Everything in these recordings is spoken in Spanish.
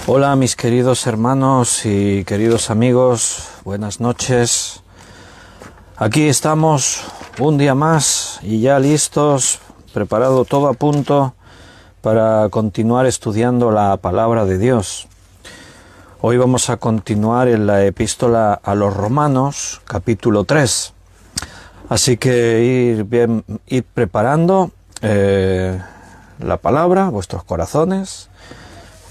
Hola mis queridos hermanos y queridos amigos, buenas noches. Aquí estamos un día más y ya listos, preparado todo a punto para continuar estudiando la palabra de Dios. Hoy vamos a continuar en la epístola a los Romanos, capítulo 3. Así que ir preparando la palabra, vuestros corazones,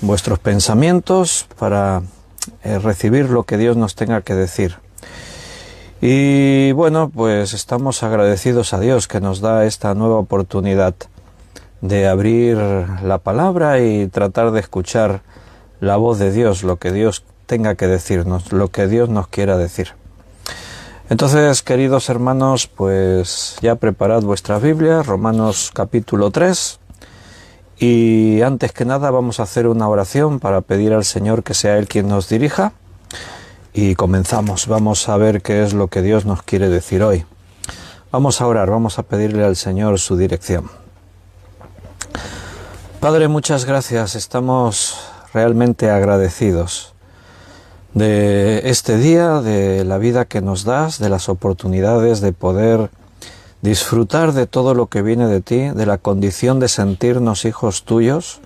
vuestros pensamientos para recibir lo que Dios nos tenga que decir. Y bueno, pues estamos agradecidos a Dios que nos da esta nueva oportunidad de abrir la palabra y tratar de escuchar la voz de Dios, lo que Dios tenga que decirnos, lo que Dios nos quiera decir. Entonces, queridos hermanos, pues ya preparad vuestra Biblia, Romanos capítulo 3. Y antes que nada vamos a hacer una oración para pedir al Señor que sea Él quien nos dirija. Y comenzamos, vamos a ver qué es lo que Dios nos quiere decir hoy. Vamos a orar, vamos a pedirle al Señor su dirección. Padre, muchas gracias, estamos realmente agradecidos de este día, de la vida que nos das, de las oportunidades de poder disfrutar de todo lo que viene de ti, de la condición de sentirnos hijos tuyos.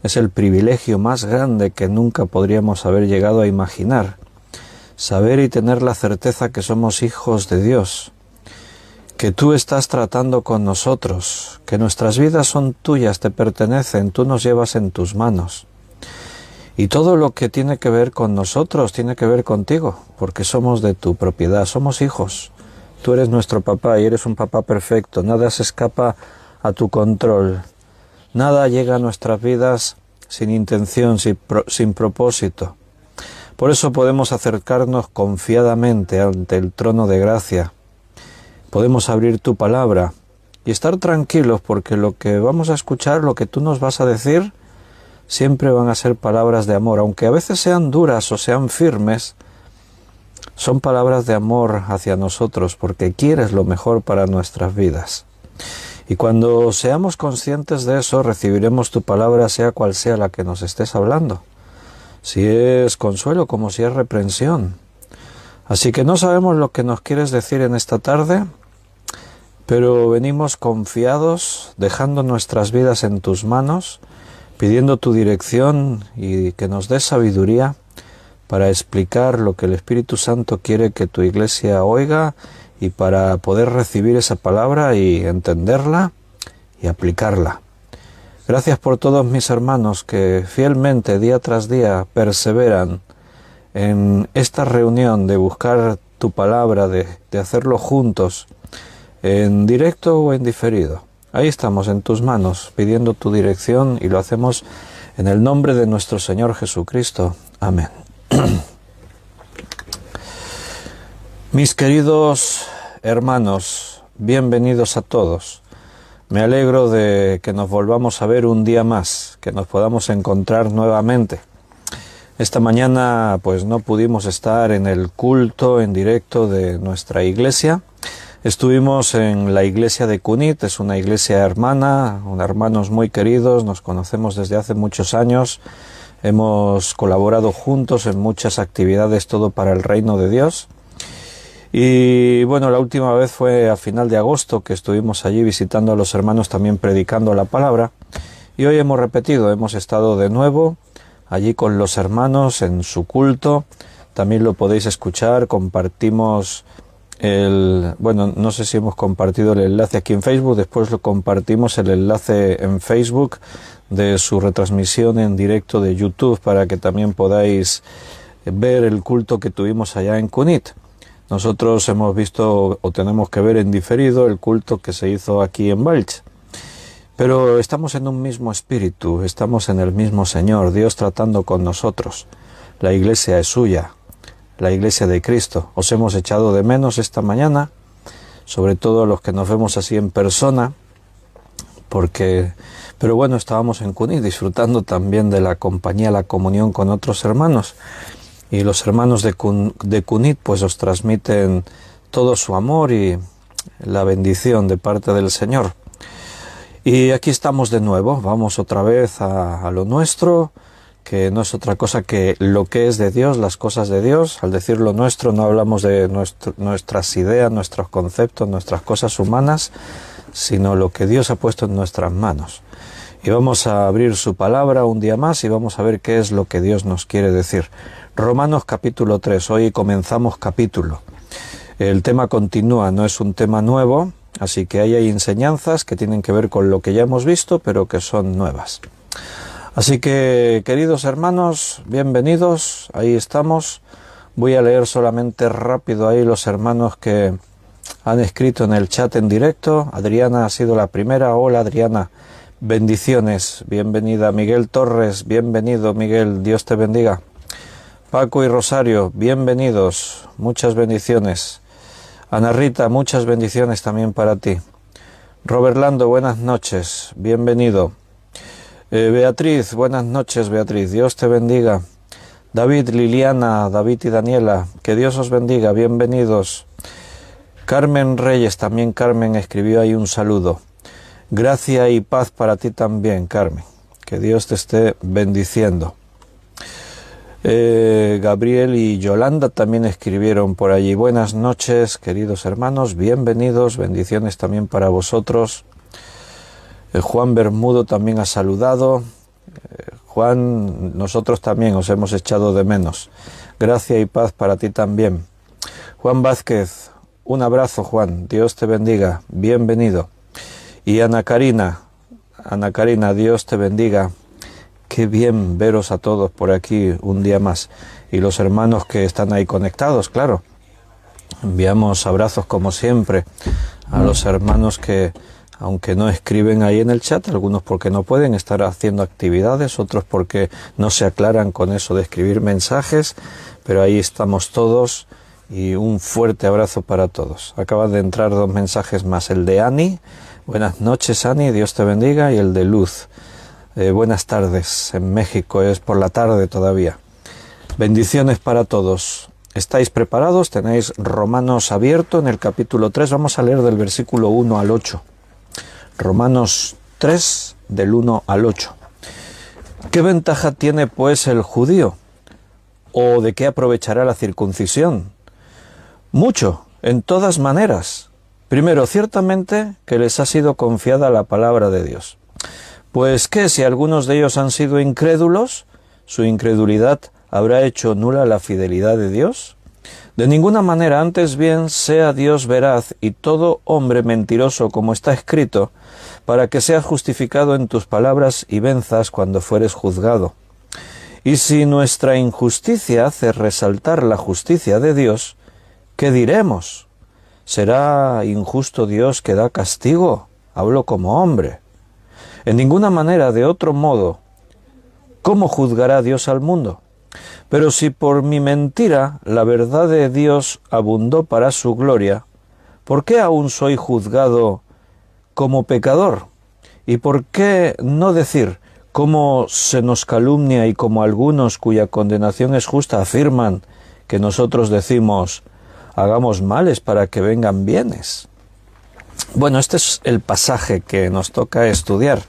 Es el privilegio más grande que nunca podríamos haber llegado a imaginar. Saber y tener la certeza que somos hijos de Dios, que tú estás tratando con nosotros, que nuestras vidas son tuyas, te pertenecen, tú nos llevas en tus manos. Y todo lo que tiene que ver con nosotros tiene que ver contigo, porque somos de tu propiedad, somos hijos. Tú eres nuestro papá y eres un papá perfecto, nada se escapa a tu control, nada llega a nuestras vidas sin intención, sin propósito. Por eso podemos acercarnos confiadamente ante el trono de gracia, podemos abrir tu palabra y estar tranquilos porque lo que vamos a escuchar, lo que tú nos vas a decir, siempre van a ser palabras de amor, aunque a veces sean duras o sean firmes. Son palabras de amor hacia nosotros porque quieres lo mejor para nuestras vidas. Y cuando seamos conscientes de eso, recibiremos tu palabra sea cual sea la que nos estés hablando. Si es consuelo como si es reprensión. Así que no sabemos lo que nos quieres decir en esta tarde, pero venimos confiados, dejando nuestras vidas en tus manos, pidiendo tu dirección y que nos des sabiduría para explicar lo que el Espíritu Santo quiere que tu iglesia oiga y para poder recibir esa palabra y entenderla y aplicarla. Gracias por todos mis hermanos que fielmente día tras día perseveran en esta reunión de buscar tu palabra, de hacerlo juntos, en directo o en diferido. Ahí estamos en tus manos pidiendo tu dirección y lo hacemos en el nombre de nuestro Señor Jesucristo. Amén. Mis queridos hermanos, bienvenidos a todos. Me alegro de que nos volvamos a ver un día más, que nos podamos encontrar nuevamente. Esta mañana pues no pudimos estar en el culto en directo de nuestra iglesia. Estuvimos en la iglesia de Cunit, es una iglesia hermana, hermanos muy queridos, nos conocemos desde hace muchos años. Hemos colaborado juntos en muchas actividades, todo para el reino de Dios. Y bueno, la última vez fue a final de agosto que estuvimos allí visitando a los hermanos, también predicando la palabra. Y hoy hemos repetido, hemos estado de nuevo allí con los hermanos en su culto. También lo podéis escuchar, compartimos bueno, no sé si hemos compartido el enlace aquí en Facebook, después lo compartimos el enlace en Facebook de su retransmisión en directo de YouTube para que también podáis ver el culto que tuvimos allá en Cunit. Nosotros hemos visto o tenemos que ver en diferido el culto que se hizo aquí en Valls. Pero estamos en un mismo espíritu, estamos en el mismo Señor, Dios tratando con nosotros. La iglesia es suya, la iglesia de Cristo. Os hemos echado de menos esta mañana, sobre todo los que nos vemos así en persona, pero bueno, estábamos en Cunit disfrutando también de la compañía, la comunión con otros hermanos. Y los hermanos de Cunit pues os transmiten todo su amor y la bendición de parte del Señor. Y aquí estamos de nuevo, vamos otra vez a lo nuestro, que no es otra cosa que lo que es de Dios, las cosas de Dios. Al decir lo nuestro no hablamos de nuestras ideas, nuestros conceptos, nuestras cosas humanas, sino lo que Dios ha puesto en nuestras manos. Y vamos a abrir su palabra un día más y vamos a ver qué es lo que Dios nos quiere decir. Romanos capítulo 3, hoy comenzamos capítulo. El tema continúa, no es un tema nuevo, así que ahí hay enseñanzas que tienen que ver con lo que ya hemos visto, pero que son nuevas. Así que, queridos hermanos, bienvenidos, ahí estamos. Voy a leer solamente rápido ahí los hermanos que han escrito en el chat en directo. Adriana ha sido la primera. Hola, Adriana. Bendiciones. Bienvenida. Miguel Torres, bienvenido, Miguel. Dios te bendiga. Paco y Rosario, bienvenidos. Muchas bendiciones. Ana Rita, muchas bendiciones también para ti. Robert Lando, buenas noches. Bienvenido. Beatriz, buenas noches, Beatriz. Dios te bendiga. David, Liliana, David y Daniela, que Dios os bendiga. Bienvenidos. Carmen Reyes, también Carmen escribió ahí un saludo. Gracia y paz para ti también, Carmen. Que Dios te esté bendiciendo. Gabriel y Yolanda también escribieron por allí. Buenas noches, queridos hermanos. Bienvenidos. Bendiciones también para vosotros. Juan Bermudo también ha saludado. Juan, nosotros también os hemos echado de menos. Gracia y paz para ti también. Juan Vázquez, un abrazo, Juan. Dios te bendiga. Bienvenido. Y Ana Karina, Dios te bendiga. Qué bien veros a todos por aquí un día más. Y los hermanos que están ahí conectados, claro. Enviamos abrazos como siempre a los hermanos que, aunque no escriben ahí en el chat, algunos porque no pueden estar haciendo actividades, otros porque no se aclaran con eso de escribir mensajes, pero ahí estamos todos y un fuerte abrazo para todos. Acaban de entrar dos mensajes más, el de Ani. Buenas noches, Ani, Dios te bendiga, y el de Luz. Buenas tardes, en México es por la tarde todavía. Bendiciones para todos. ¿Estáis preparados? Tenéis Romanos abierto en el capítulo 3. Vamos a leer del versículo 1 al 8. Romanos 3, del 1 al 8. ¿Qué ventaja tiene pues el judío? ¿O de qué aprovechará la circuncisión? Mucho, en todas maneras. Primero, ciertamente que les ha sido confiada la palabra de Dios. Pues que si algunos de ellos han sido incrédulos, su incredulidad habrá hecho nula la fidelidad de Dios. De ninguna manera, antes bien sea Dios veraz y todo hombre mentiroso, como está escrito, para que seas justificado en tus palabras y venzas cuando fueres juzgado. Y si nuestra injusticia hace resaltar la justicia de Dios, ¿qué diremos? ¿Será injusto Dios que da castigo? Hablo como hombre. En ninguna manera, de otro modo, ¿cómo juzgará Dios al mundo? Pero si por mi mentira la verdad de Dios abundó para su gloria, ¿por qué aún soy juzgado como pecador? ¿Y por qué no decir, como se nos calumnia y como algunos cuya condenación es justa afirman que nosotros decimos, hagamos males para que vengan bienes? Bueno, este es el pasaje que nos toca estudiar.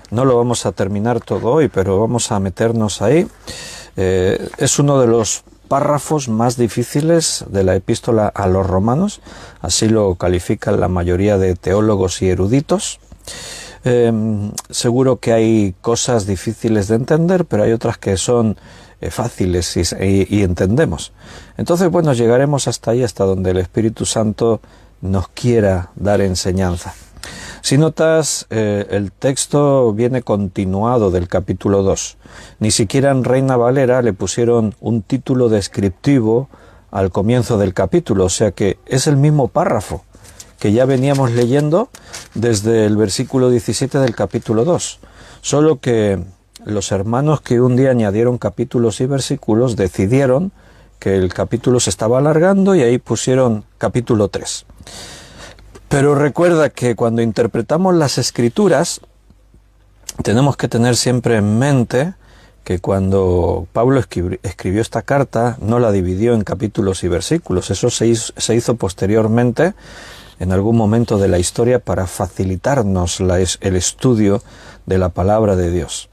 No lo vamos a terminar todo hoy, pero vamos a meternos ahí. Es uno de los párrafos más difíciles de la epístola a los romanos, así lo califican la mayoría de teólogos y eruditos. Seguro que hay cosas difíciles de entender, pero hay otras que son fáciles y entendemos. Entonces, bueno, llegaremos hasta ahí, hasta donde el Espíritu Santo nos quiera dar enseñanza. Si notas, el texto viene continuado del capítulo 2. Ni siquiera en Reina Valera le pusieron un título descriptivo al comienzo del capítulo, o sea que es el mismo párrafo que ya veníamos leyendo desde el versículo 17 del capítulo 2. Solo que los hermanos que un día añadieron capítulos y versículos decidieron que el capítulo se estaba alargando y ahí pusieron capítulo 3. Pero recuerda que cuando interpretamos las Escrituras tenemos que tener siempre en mente que cuando Pablo escribió esta carta no la dividió en capítulos y versículos. Eso se hizo posteriormente en algún momento de la historia para facilitarnos el estudio de la palabra de Dios.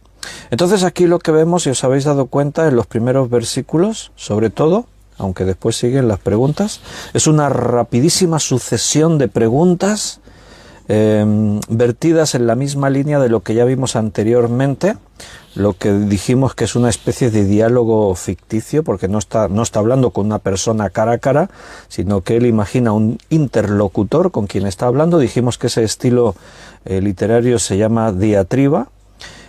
Entonces aquí lo que vemos, si os habéis dado cuenta, en los primeros versículos, sobre todo, aunque después siguen las preguntas, es una rapidísima sucesión de preguntas vertidas en la misma línea de lo que ya vimos anteriormente, lo que dijimos que es una especie de diálogo ficticio, porque no está hablando con una persona cara a cara, sino que él imagina un interlocutor con quien está hablando. Dijimos que ese estilo literario se llama diatriba,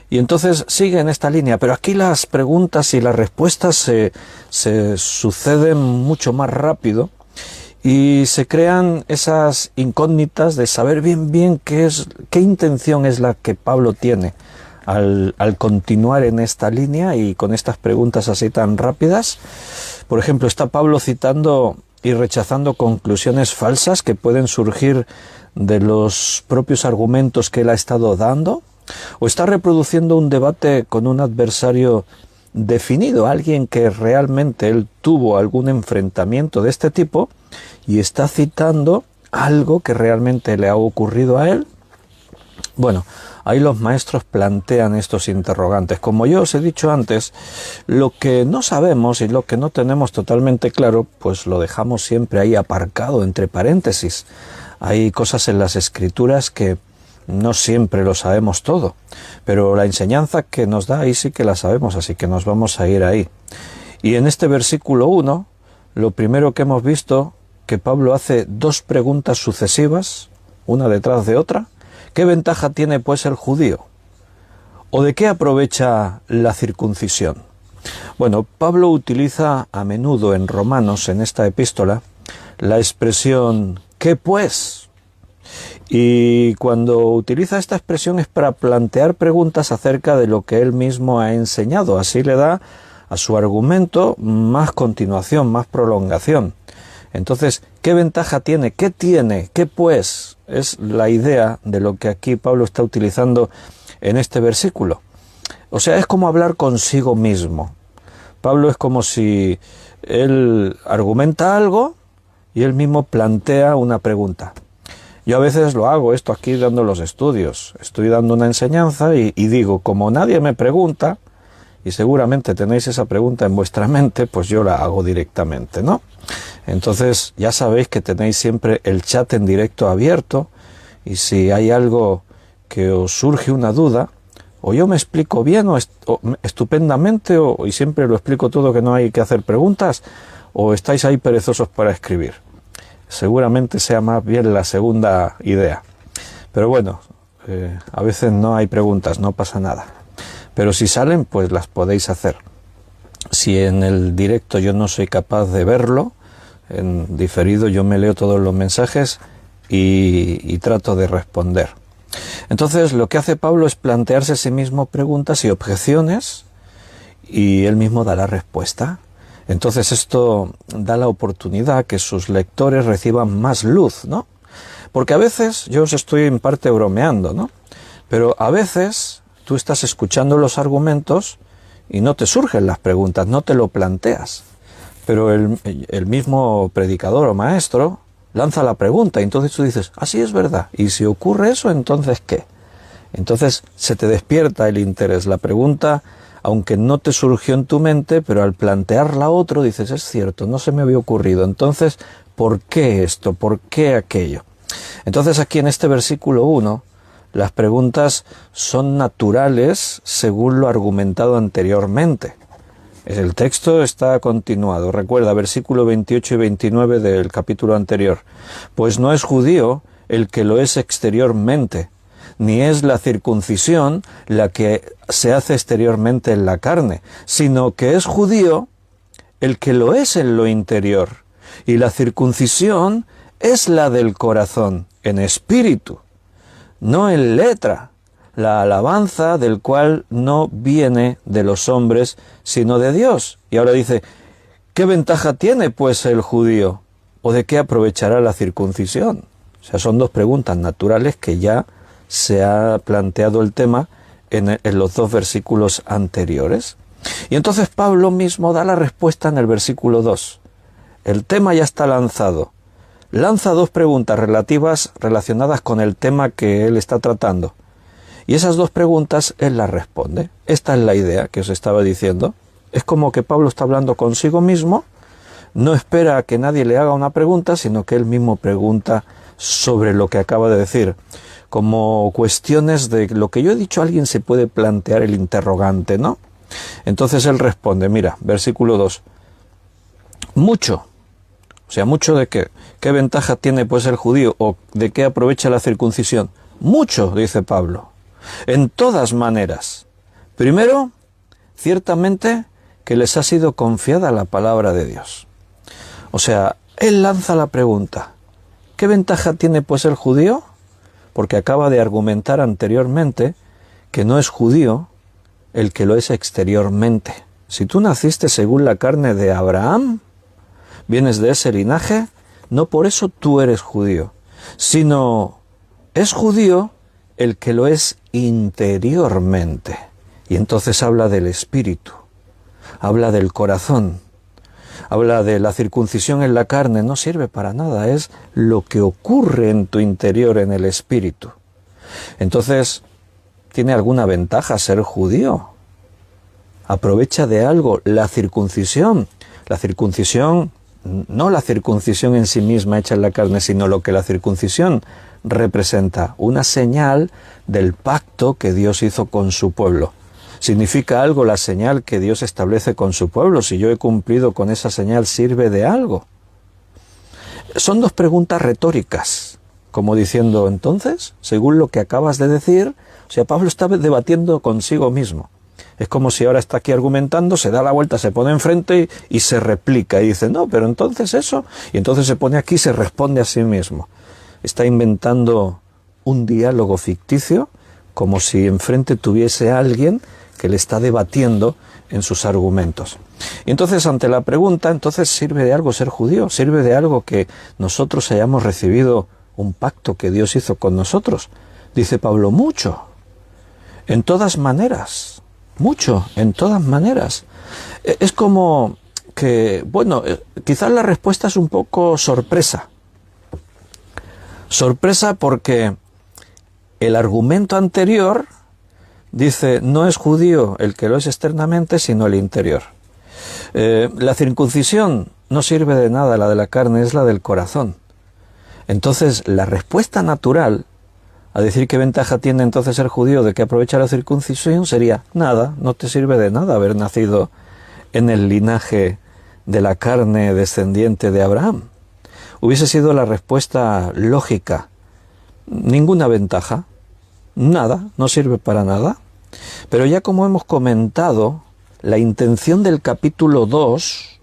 y entonces sigue en esta línea, pero aquí las preguntas y las respuestas se suceden mucho más rápido, y se crean esas incógnitas de saber bien qué intención es la que Pablo tiene al continuar en esta línea y con estas preguntas así tan rápidas. Por ejemplo, está Pablo citando y rechazando conclusiones falsas que pueden surgir de los propios argumentos que él ha estado dando, o está reproduciendo un debate con un adversario definido, alguien que realmente él tuvo algún enfrentamiento de este tipo, y está citando algo que realmente le ha ocurrido a él. Bueno, ahí los maestros plantean estos interrogantes. Como yo os he dicho antes, lo que no sabemos y lo que no tenemos totalmente claro, pues lo dejamos siempre ahí aparcado entre paréntesis. Hay cosas en las Escrituras que no siempre lo sabemos todo, pero la enseñanza que nos da ahí sí que la sabemos, así que nos vamos a ir ahí. Y en este versículo 1, lo primero que hemos visto, que Pablo hace dos preguntas sucesivas, una detrás de otra. ¿Qué ventaja tiene pues el judío? ¿O de qué aprovecha la circuncisión? Bueno, Pablo utiliza a menudo en Romanos, en esta epístola, la expresión ¿qué pues? Y cuando utiliza esta expresión es para plantear preguntas acerca de lo que él mismo ha enseñado. Así le da a su argumento más continuación, más prolongación. Entonces, ¿qué ventaja tiene? ¿Qué tiene? ¿Qué pues? Es la idea de lo que aquí Pablo está utilizando en este versículo. O sea, es como hablar consigo mismo. Pablo es como si él argumenta algo y él mismo plantea una pregunta. Yo a veces lo hago esto aquí dando los estudios. Estoy dando una enseñanza y digo, como nadie me pregunta, y seguramente tenéis esa pregunta en vuestra mente, pues yo la hago directamente, ¿no? Entonces ya sabéis que tenéis siempre el chat en directo abierto, y si hay algo que os surge una duda, o yo me explico bien o estupendamente, y siempre lo explico todo, que no hay que hacer preguntas, o estáis ahí perezosos para escribir. Seguramente sea más bien la segunda idea. Pero bueno, a veces no hay preguntas, no pasa nada. Pero si salen, pues las podéis hacer. Si en el directo yo no soy capaz de verlo, en diferido yo me leo todos los mensajes y trato de responder. Entonces lo que hace Pablo es plantearse a sí mismo preguntas y objeciones, y él mismo da la respuesta. Entonces esto da la oportunidad que sus lectores reciban más luz, ¿no? Porque a veces, yo os estoy en parte bromeando, ¿no? Pero a veces tú estás escuchando los argumentos y no te surgen las preguntas, no te lo planteas. Pero el mismo predicador o maestro lanza la pregunta, y entonces tú dices, sí es verdad. Y si ocurre eso, ¿entonces qué? Entonces se te despierta el interés. La pregunta, aunque no te surgió en tu mente, pero al plantearla a otro dices, es cierto, no se me había ocurrido. Entonces, ¿por qué esto? ¿Por qué aquello? Entonces aquí en este versículo 1, las preguntas son naturales según lo argumentado anteriormente. El texto está continuado. Recuerda, versículo 28 y 29 del capítulo anterior. Pues no es judío el que lo es exteriormente, ni es la circuncisión la que se hace exteriormente en la carne, sino que es judío el que lo es en lo interior. Y la circuncisión es la del corazón, en espíritu, no en letra, la alabanza del cual no viene de los hombres, sino de Dios. Y ahora dice, ¿qué ventaja tiene pues el judío? ¿O de qué aprovechará la circuncisión? O sea, son dos preguntas naturales que ya se ha planteado el tema en los dos versículos anteriores. Y entonces Pablo mismo da la respuesta en el versículo 2. El tema ya está lanzado. Lanza dos preguntas relacionadas con el tema que él está tratando. Y esas dos preguntas él las responde. Esta es la idea que os estaba diciendo. Es como que Pablo está hablando consigo mismo, no espera a que nadie le haga una pregunta, sino que él mismo pregunta sobre lo que acaba de decir. Como cuestiones de lo que yo he dicho, alguien se puede plantear el interrogante, ¿no? Entonces él responde, mira, versículo 2. Mucho. O sea, mucho de qué. ¿Qué ventaja tiene pues el judío? ¿O de qué aprovecha la circuncisión? Mucho, dice Pablo. En todas maneras. Primero, ciertamente que les ha sido confiada la palabra de Dios. O sea, él lanza la pregunta. ¿Qué ventaja tiene pues el judío? Porque acaba de argumentar anteriormente que no es judío el que lo es exteriormente. Si tú naciste según la carne de Abraham, vienes de ese linaje, no por eso tú eres judío, sino es judío el que lo es interiormente. Y entonces habla del espíritu, habla del corazón, habla de la circuncisión en la carne, no sirve para nada, es lo que ocurre en tu interior, en el espíritu. Entonces, ¿tiene alguna ventaja ser judío? ¿Aprovecha de algo la circuncisión? La circuncisión, no la circuncisión en sí misma hecha en la carne, sino lo que la circuncisión representa, una señal del pacto que Dios hizo con su pueblo. ¿Significa algo la señal que Dios establece con su pueblo? Si yo he cumplido con esa señal, ¿sirve de algo? Son dos preguntas retóricas, como diciendo, entonces, según lo que acabas de decir, o sea, Pablo está debatiendo consigo mismo. Es como si ahora está aquí argumentando, se da la vuelta, se pone enfrente y se replica y dice, no, pero entonces eso, y entonces se pone aquí y se responde a sí mismo. Está inventando un diálogo ficticio, como si enfrente tuviese a alguien que le está debatiendo en sus argumentos. Y entonces, ante la pregunta, entonces, ¿sirve de algo ser judío? ¿Sirve de algo que nosotros hayamos recibido un pacto que Dios hizo con nosotros? Dice Pablo, mucho, en todas maneras, mucho, en todas maneras. Es como que, bueno, quizás la respuesta es un poco sorpresa. Sorpresa porque el argumento anterior dice, no es judío el que lo es externamente, sino el interior. La circuncisión no sirve de nada, la de la carne es la del corazón. Entonces, la respuesta natural a decir qué ventaja tiene entonces ser judío de que aprovecha la circuncisión sería, nada, no te sirve de nada haber nacido en el linaje de la carne descendiente de Abraham. Hubiese sido la respuesta lógica. Ninguna ventaja. Nada, no sirve para nada. Pero ya como hemos comentado, la intención del capítulo 2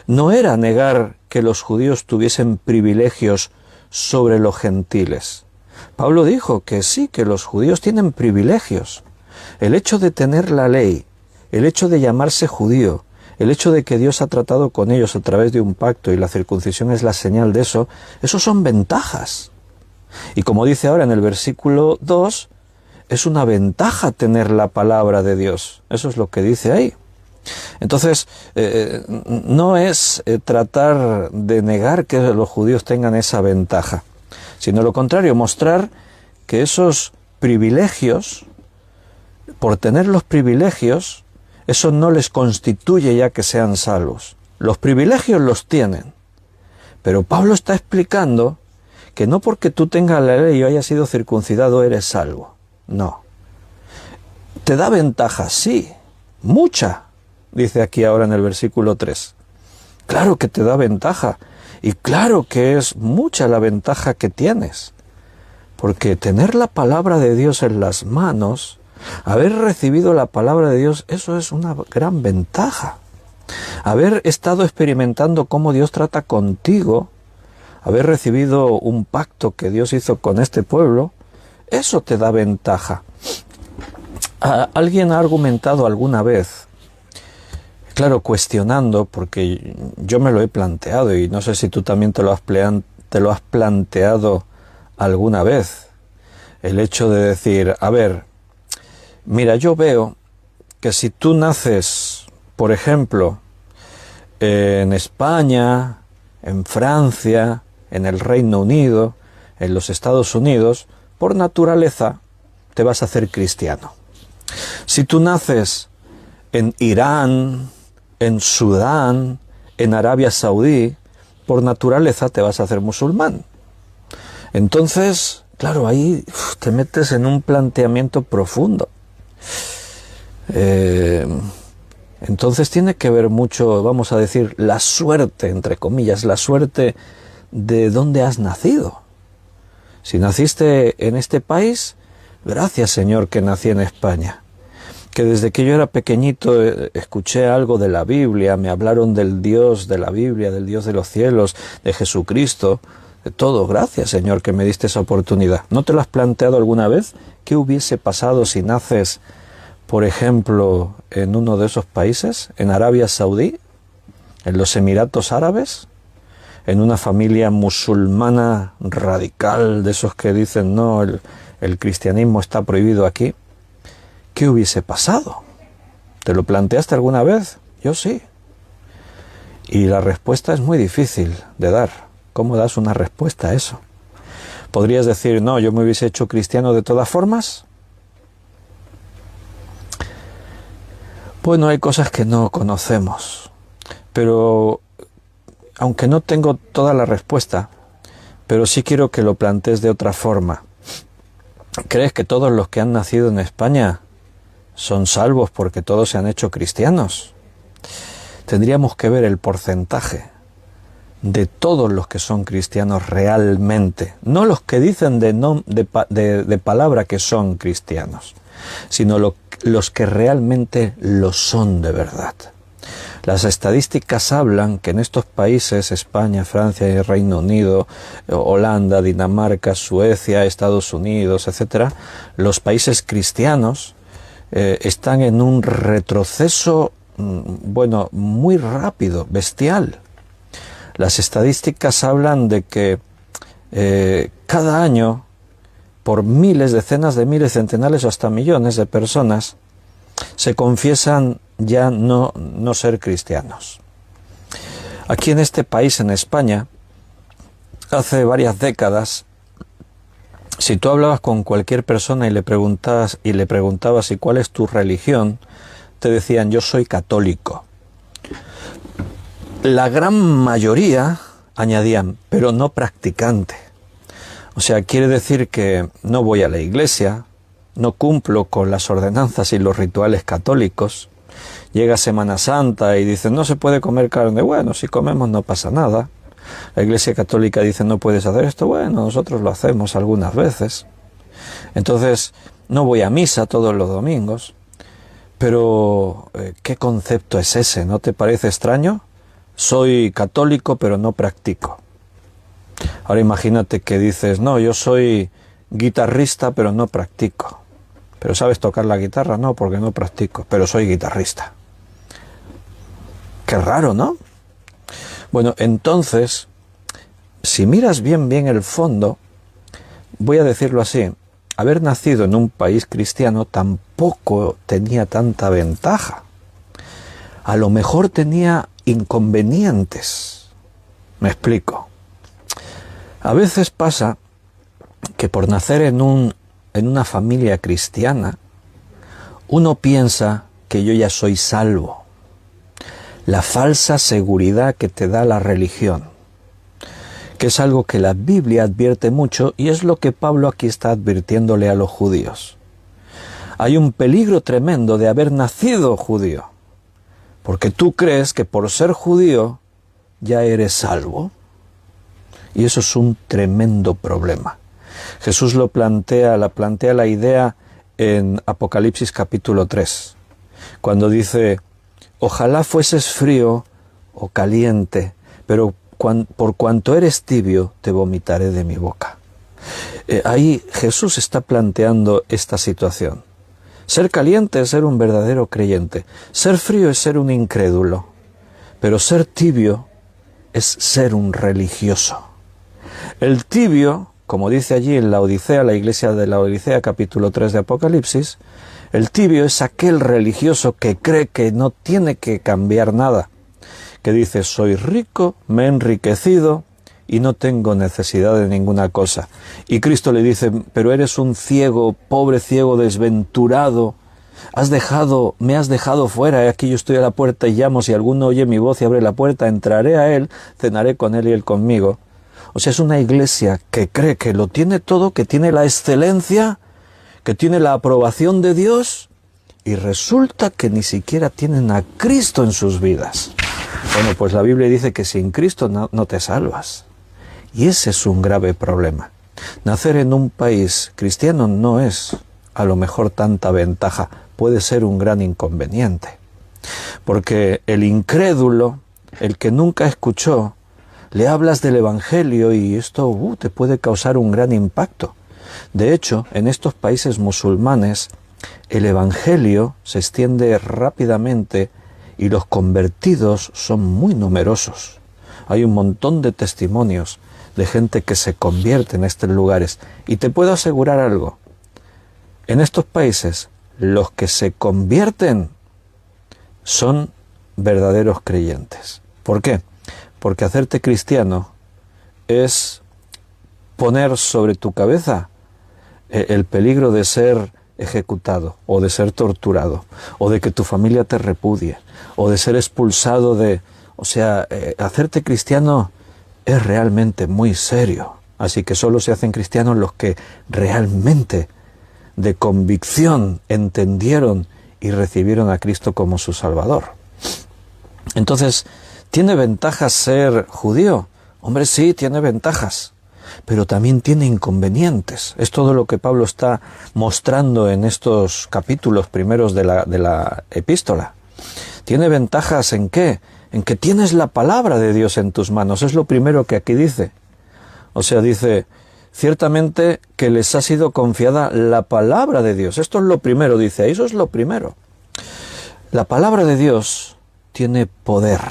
no era negar que los judíos tuviesen privilegios sobre los gentiles. Pablo dijo que sí, que los judíos tienen privilegios. El hecho de tener la ley, el hecho de llamarse judío, el hecho de que Dios ha tratado con ellos a través de un pacto y la circuncisión es la señal de eso, esos son ventajas. Y como dice ahora en el versículo 2, es una ventaja tener la palabra de Dios. Eso es lo que dice ahí. Entonces, no es tratar de negar que los judíos tengan esa ventaja, sino lo contrario, mostrar que esos privilegios, por tener los privilegios, eso no les constituye ya que sean salvos. Los privilegios los tienen, pero Pablo está explicando que no porque tú tengas la ley y hayas sido circuncidado eres salvo. No. ¿Te da ventaja? Sí, mucha, dice aquí ahora en el versículo 3. Claro que te da ventaja, y claro que es mucha la ventaja que tienes, porque tener la palabra de Dios en las manos, haber recibido la palabra de Dios, eso es una gran ventaja. Haber estado experimentando cómo Dios trata contigo, haber recibido un pacto que Dios hizo con este pueblo, eso te da ventaja. Alguien ha argumentado alguna vez, claro, cuestionando, porque yo me lo he planteado y no sé si tú también te lo has planteado alguna vez, el hecho de decir, a ver, mira, yo veo que si tú naces, por ejemplo, en España, en Francia, en el Reino Unido, en los Estados Unidos, por naturaleza te vas a hacer cristiano. Si tú naces en Irán, en Sudán, en Arabia Saudí, por naturaleza te vas a hacer musulmán. Entonces, claro, ahí te metes en un planteamiento profundo. Entonces tiene que ver mucho, vamos a decir, la suerte, entre comillas, la suerte de dónde has nacido. Si naciste en este país, gracias Señor que nací en España. Que desde que yo era pequeñito escuché algo de la Biblia, me hablaron del Dios de la Biblia, del Dios de los cielos, de Jesucristo, de todo. Gracias Señor que me diste esa oportunidad. ¿No te lo has planteado alguna vez? ¿Qué hubiese pasado si naces, por ejemplo, en uno de esos países, en Arabia Saudí, en los Emiratos Árabes, en una familia musulmana radical, de esos que dicen, no, el cristianismo está prohibido aquí? ¿Qué hubiese pasado? ¿Te lo planteaste alguna vez? Yo sí. Y la respuesta es muy difícil de dar. ¿Cómo das una respuesta a eso? ¿Podrías decir, no, yo me hubiese hecho cristiano de todas formas? Bueno, hay cosas que no conocemos, pero aunque no tengo toda la respuesta, pero sí quiero que lo plantees de otra forma. ¿Crees que todos los que han nacido en España son salvos porque todos se han hecho cristianos? Tendríamos que ver el porcentaje de todos los que son cristianos realmente, no los que dicen de palabra que son cristianos, sino los que realmente lo son de verdad. Las estadísticas hablan que en estos países, España, Francia, Reino Unido, Holanda, Dinamarca, Suecia, Estados Unidos, etc., los países cristianos están en un retroceso, bueno, muy rápido, bestial. Las estadísticas hablan de que cada año, por miles, decenas de miles, centenares o hasta millones de personas, se confiesan ya no ser cristianos. Aquí en este país, en España, hace varias décadas, si tú hablabas con cualquier persona y le preguntabas ¿y cuál es tu religión?, te decían, yo soy católico. La gran mayoría añadían, pero no practicante. O sea, quiere decir que no voy a la iglesia, no cumplo con las ordenanzas y los rituales católicos. Llega Semana Santa y dicen, no se puede comer carne. Bueno, si comemos no pasa nada. La Iglesia Católica dice, no puedes hacer esto. Bueno, nosotros lo hacemos algunas veces. Entonces, no voy a misa todos los domingos. Pero, ¿qué concepto es ese? ¿No te parece extraño? Soy católico, pero no practico. Ahora imagínate que dices, no, yo soy guitarrista, pero no practico. ¿Pero sabes tocar la guitarra? No, porque no practico, pero soy guitarrista. Qué raro, ¿no? Bueno, entonces, si miras bien el fondo, voy a decirlo así, haber nacido en un país cristiano tampoco tenía tanta ventaja. A lo mejor tenía inconvenientes. Me explico. A veces pasa que por nacer en una familia cristiana, uno piensa que yo ya soy salvo. La falsa seguridad que te da la religión, que es algo que la Biblia advierte mucho y es lo que Pablo aquí está advirtiéndole a los judíos. Hay un peligro tremendo de haber nacido judío, porque tú crees que por ser judío ya eres salvo. Y eso es un tremendo problema. Jesús plantea la idea en Apocalipsis capítulo 3, cuando dice, ojalá fueses frío o caliente, pero por cuanto eres tibio, te vomitaré de mi boca. Ahí Jesús está planteando esta situación. Ser caliente es ser un verdadero creyente, ser frío es ser un incrédulo, pero ser tibio es ser un religioso. El tibio, como dice allí en la Odisea, la iglesia de la Odisea, capítulo 3 de Apocalipsis, el tibio es aquel religioso que cree que no tiene que cambiar nada, que dice, soy rico, me he enriquecido y no tengo necesidad de ninguna cosa. Y Cristo le dice, pero eres un ciego, pobre ciego, desventurado. Me has dejado fuera, aquí yo estoy a la puerta y llamo, si alguno oye mi voz y abre la puerta, entraré a él, cenaré con él y él conmigo. O sea, es una iglesia que cree que lo tiene todo, que tiene la excelencia, que tiene la aprobación de Dios, y resulta que ni siquiera tienen a Cristo en sus vidas. Bueno, pues la Biblia dice que sin Cristo no te salvas. Y ese es un grave problema. Nacer en un país cristiano no es a lo mejor tanta ventaja, puede ser un gran inconveniente. Porque el incrédulo, el que nunca escuchó, le hablas del Evangelio y esto te puede causar un gran impacto. De hecho, en estos países musulmanes, el Evangelio se extiende rápidamente y los convertidos son muy numerosos. Hay un montón de testimonios de gente que se convierte en estos lugares. Y te puedo asegurar algo. En estos países, los que se convierten son verdaderos creyentes. ¿Por qué? Porque hacerte cristiano es poner sobre tu cabeza el peligro de ser ejecutado, o de ser torturado, o de que tu familia te repudie, o de ser expulsado de... O sea, hacerte cristiano es realmente muy serio. Así que solo se hacen cristianos los que realmente, de convicción, entendieron y recibieron a Cristo como su Salvador. Entonces, ¿tiene ventajas ser judío? Hombre, sí, tiene ventajas, pero también tiene inconvenientes. Es todo lo que Pablo está mostrando en estos capítulos primeros de la epístola. ¿Tiene ventajas en qué? En que tienes la palabra de Dios en tus manos. Es lo primero que aquí dice. O sea, dice, ciertamente que les ha sido confiada la palabra de Dios. Esto es lo primero, dice, eso es lo primero. La palabra de Dios tiene poder.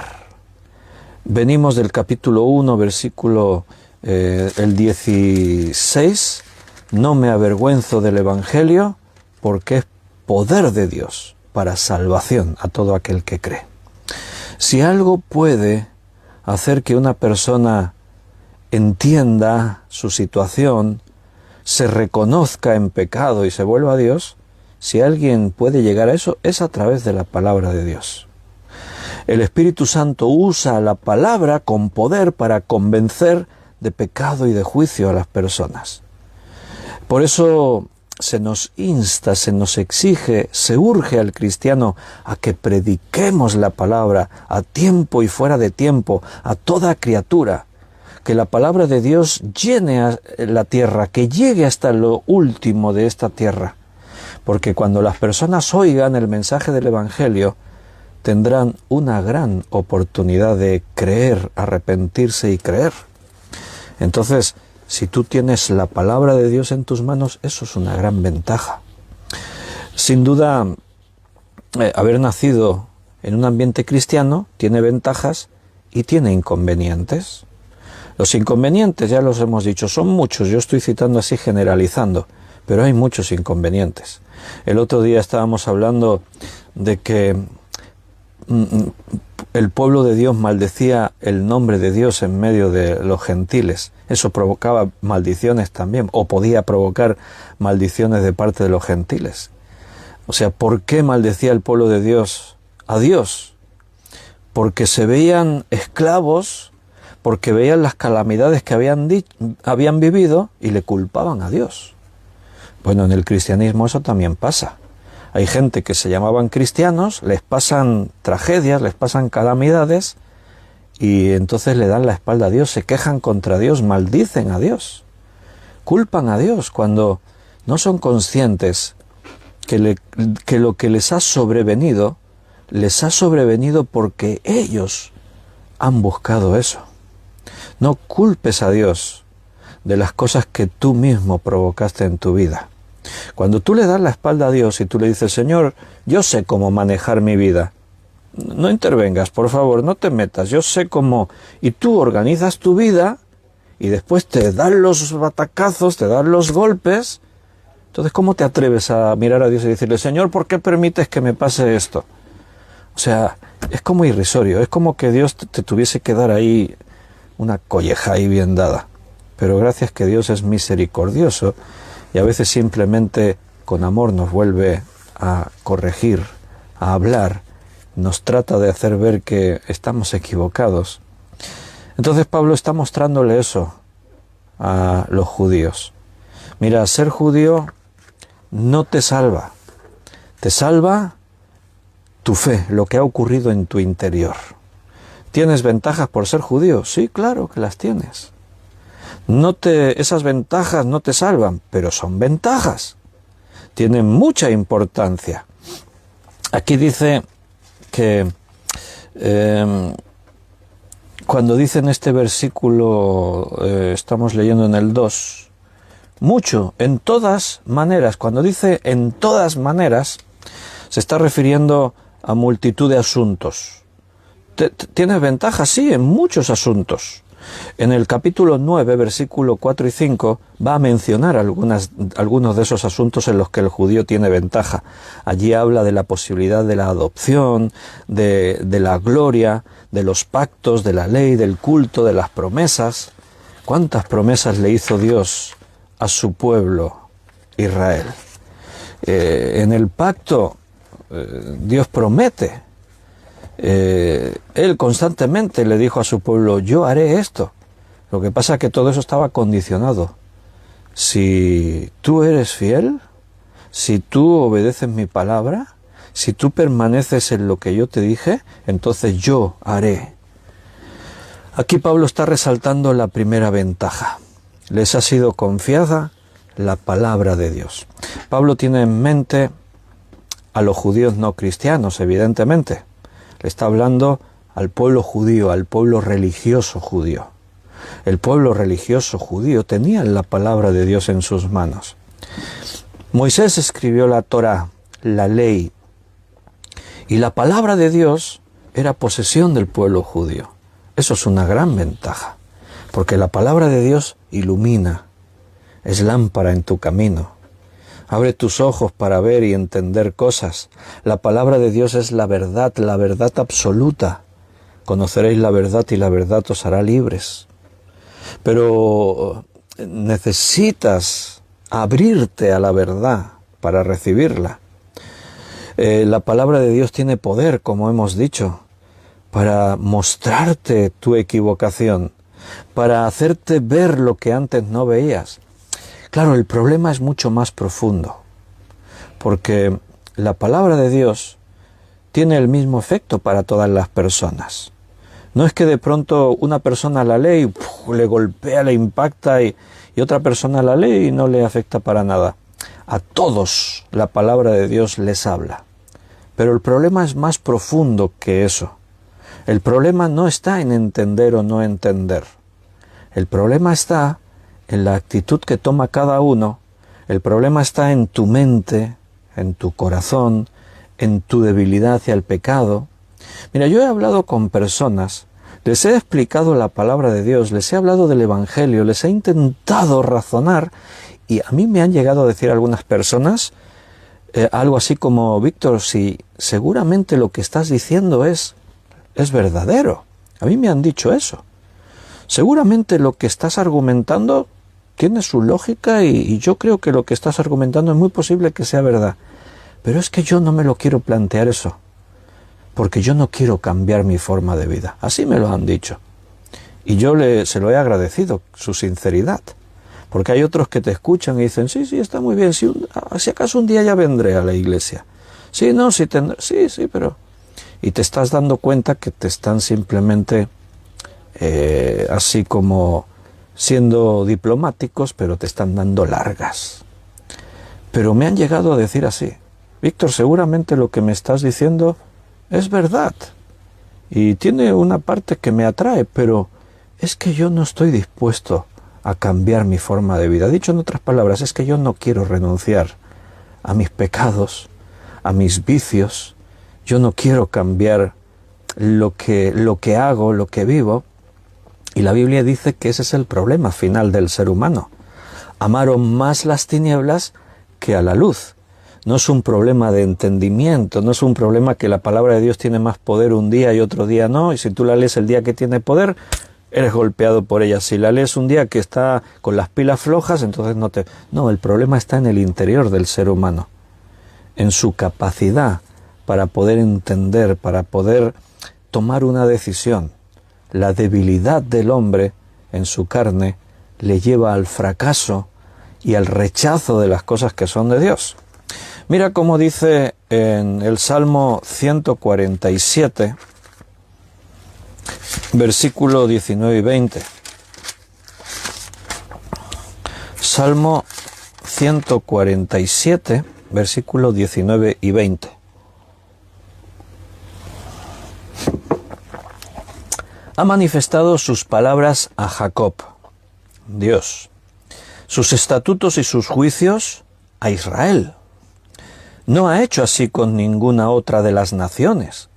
Venimos del capítulo 1, versículo el 16. No me avergüenzo del Evangelio porque es poder de Dios para salvación a todo aquel que cree. Si algo puede hacer que una persona entienda su situación, se reconozca en pecado y se vuelva a Dios, si alguien puede llegar a eso, es a través de la palabra de Dios. El Espíritu Santo usa la palabra con poder para convencer de pecado y de juicio a las personas. Por eso se nos insta, se nos exige, se urge al cristiano a que prediquemos la palabra a tiempo y fuera de tiempo, a toda criatura. Que la palabra de Dios llene a la tierra, que llegue hasta lo último de esta tierra. Porque cuando las personas oigan el mensaje del Evangelio, tendrán una gran oportunidad de creer, arrepentirse y creer. Entonces, si tú tienes la palabra de Dios en tus manos, eso es una gran ventaja. Sin duda, haber nacido en un ambiente cristiano tiene ventajas y tiene inconvenientes. Los inconvenientes, ya los hemos dicho, son muchos. Yo estoy citando así generalizando, pero hay muchos inconvenientes. El otro día estábamos hablando de que el pueblo de Dios maldecía el nombre de Dios en medio de los gentiles. Eso provocaba maldiciones también, o podía provocar maldiciones de parte de los gentiles. O sea, ¿por qué maldecía el pueblo de Dios a Dios? Porque se veían esclavos, porque veían las calamidades que habían vivido y le culpaban a Dios. Bueno, en el cristianismo eso también pasa. Hay gente que se llamaban cristianos, les pasan tragedias, les pasan calamidades y entonces le dan la espalda a Dios, se quejan contra Dios, maldicen a Dios, culpan a Dios cuando no son conscientes que lo que les ha sobrevenido porque ellos han buscado eso. No culpes a Dios de las cosas que tú mismo provocaste en tu vida. Cuando tú le das la espalda a Dios y tú le dices, Señor, yo sé cómo manejar mi vida, no intervengas, por favor, no te metas, yo sé cómo, y tú organizas tu vida y después te dan los batacazos, te dan los golpes, entonces ¿cómo te atreves a mirar a Dios y decirle, Señor, ¿por qué permites que me pase esto? O sea, es como irrisorio, es como que Dios te tuviese que dar ahí una colleja ahí bien dada. Pero gracias que Dios es misericordioso y a veces simplemente con amor nos vuelve a corregir, a hablar, nos trata de hacer ver que estamos equivocados. Entonces Pablo está mostrándole eso a los judíos. Mira, ser judío no te salva. Te salva tu fe, lo que ha ocurrido en tu interior. ¿Tienes ventajas por ser judío? Sí, claro que las tienes. Esas ventajas no te salvan, pero son ventajas. Tienen mucha importancia. Aquí dice que cuando dice en este versículo, estamos leyendo en el 2, mucho, en todas maneras. Cuando dice en todas maneras, se está refiriendo a multitud de asuntos. ¿Tienes ventajas? Sí, en muchos asuntos. En el capítulo 9, versículo 4 y 5, va a mencionar algunos de esos asuntos en los que el judío tiene ventaja. Allí habla de la posibilidad de la adopción, de la gloria, de los pactos, de la ley, del culto, de las promesas. ¿Cuántas promesas le hizo Dios a su pueblo Israel? En el pacto, Dios promete. Él constantemente le dijo a su pueblo, yo haré esto. Lo que pasa es que todo eso estaba condicionado. Si tú eres fiel, si tú obedeces mi palabra, si tú permaneces en lo que yo te dije, entonces yo haré. Aquí Pablo está resaltando la primera ventaja. Les ha sido confiada la palabra de Dios. Pablo tiene en mente a los judíos no cristianos, evidentemente. Le está hablando al pueblo judío, al pueblo religioso judío. El pueblo religioso judío tenía la palabra de Dios en sus manos. Moisés escribió la Torá, la ley, y la palabra de Dios era posesión del pueblo judío. Eso es una gran ventaja, porque la palabra de Dios ilumina, es lámpara en tu camino. Abre tus ojos para ver y entender cosas. La palabra de Dios es la verdad absoluta. Conoceréis la verdad y la verdad os hará libres. Pero necesitas abrirte a la verdad para recibirla. La palabra de Dios tiene poder, como hemos dicho, para mostrarte tu equivocación, para hacerte ver lo que antes no veías. Claro, el problema es mucho más profundo, porque la palabra de Dios tiene el mismo efecto para todas las personas. No es que de pronto una persona la lee y le golpea, le impacta y otra persona la lee y no le afecta para nada. A todos la palabra de Dios les habla. Pero el problema es más profundo que eso. El problema no está en entender o no entender. El problema está en la actitud que toma cada uno. El problema está en tu mente, en tu corazón, en tu debilidad hacia el pecado. Mira, yo he hablado con personas, les he explicado la palabra de Dios, les he hablado del Evangelio, les he intentado razonar y a mí me han llegado a decir algunas personas algo así como, Víctor, si seguramente lo que estás diciendo es verdadero. A mí me han dicho eso. Seguramente lo que estás argumentando tiene su lógica y yo creo que lo que estás argumentando es muy posible que sea verdad. Pero es que yo no me lo quiero plantear eso, porque yo no quiero cambiar mi forma de vida. Así me lo han dicho. Y yo se lo he agradecido, su sinceridad. Porque hay otros que te escuchan y dicen, sí, está muy bien, si acaso un día ya vendré a la iglesia. Sí, no, sí, pero... Y te estás dando cuenta que te están simplemente así como siendo diplomáticos, pero te están dando largas. Pero me han llegado a decir así, Víctor, seguramente lo que me estás diciendo es verdad y tiene una parte que me atrae, pero es que yo no estoy dispuesto a cambiar mi forma de vida. Dicho en otras palabras, es que yo no quiero renunciar a mis pecados, a mis vicios. Yo no quiero cambiar lo que hago, lo que vivo. Y la Biblia dice que ese es el problema final del ser humano. Amaron más las tinieblas que a la luz. No es un problema de entendimiento, no es un problema que la palabra de Dios tiene más poder un día y otro día no, y si tú la lees el día que tiene poder, eres golpeado por ella. Si la lees un día que está con las pilas flojas, entonces no te... No, el problema está en el interior del ser humano, en su capacidad para poder entender, para poder tomar una decisión. La debilidad del hombre en su carne le lleva al fracaso y al rechazo de las cosas que son de Dios. Mira cómo dice en el Salmo 147, versículo 19 y 20. Salmo 147, versículo 19 y 20. Ha manifestado sus palabras a Jacob, Dios, sus estatutos y sus juicios a Israel. No ha hecho así con ninguna otra de las naciones.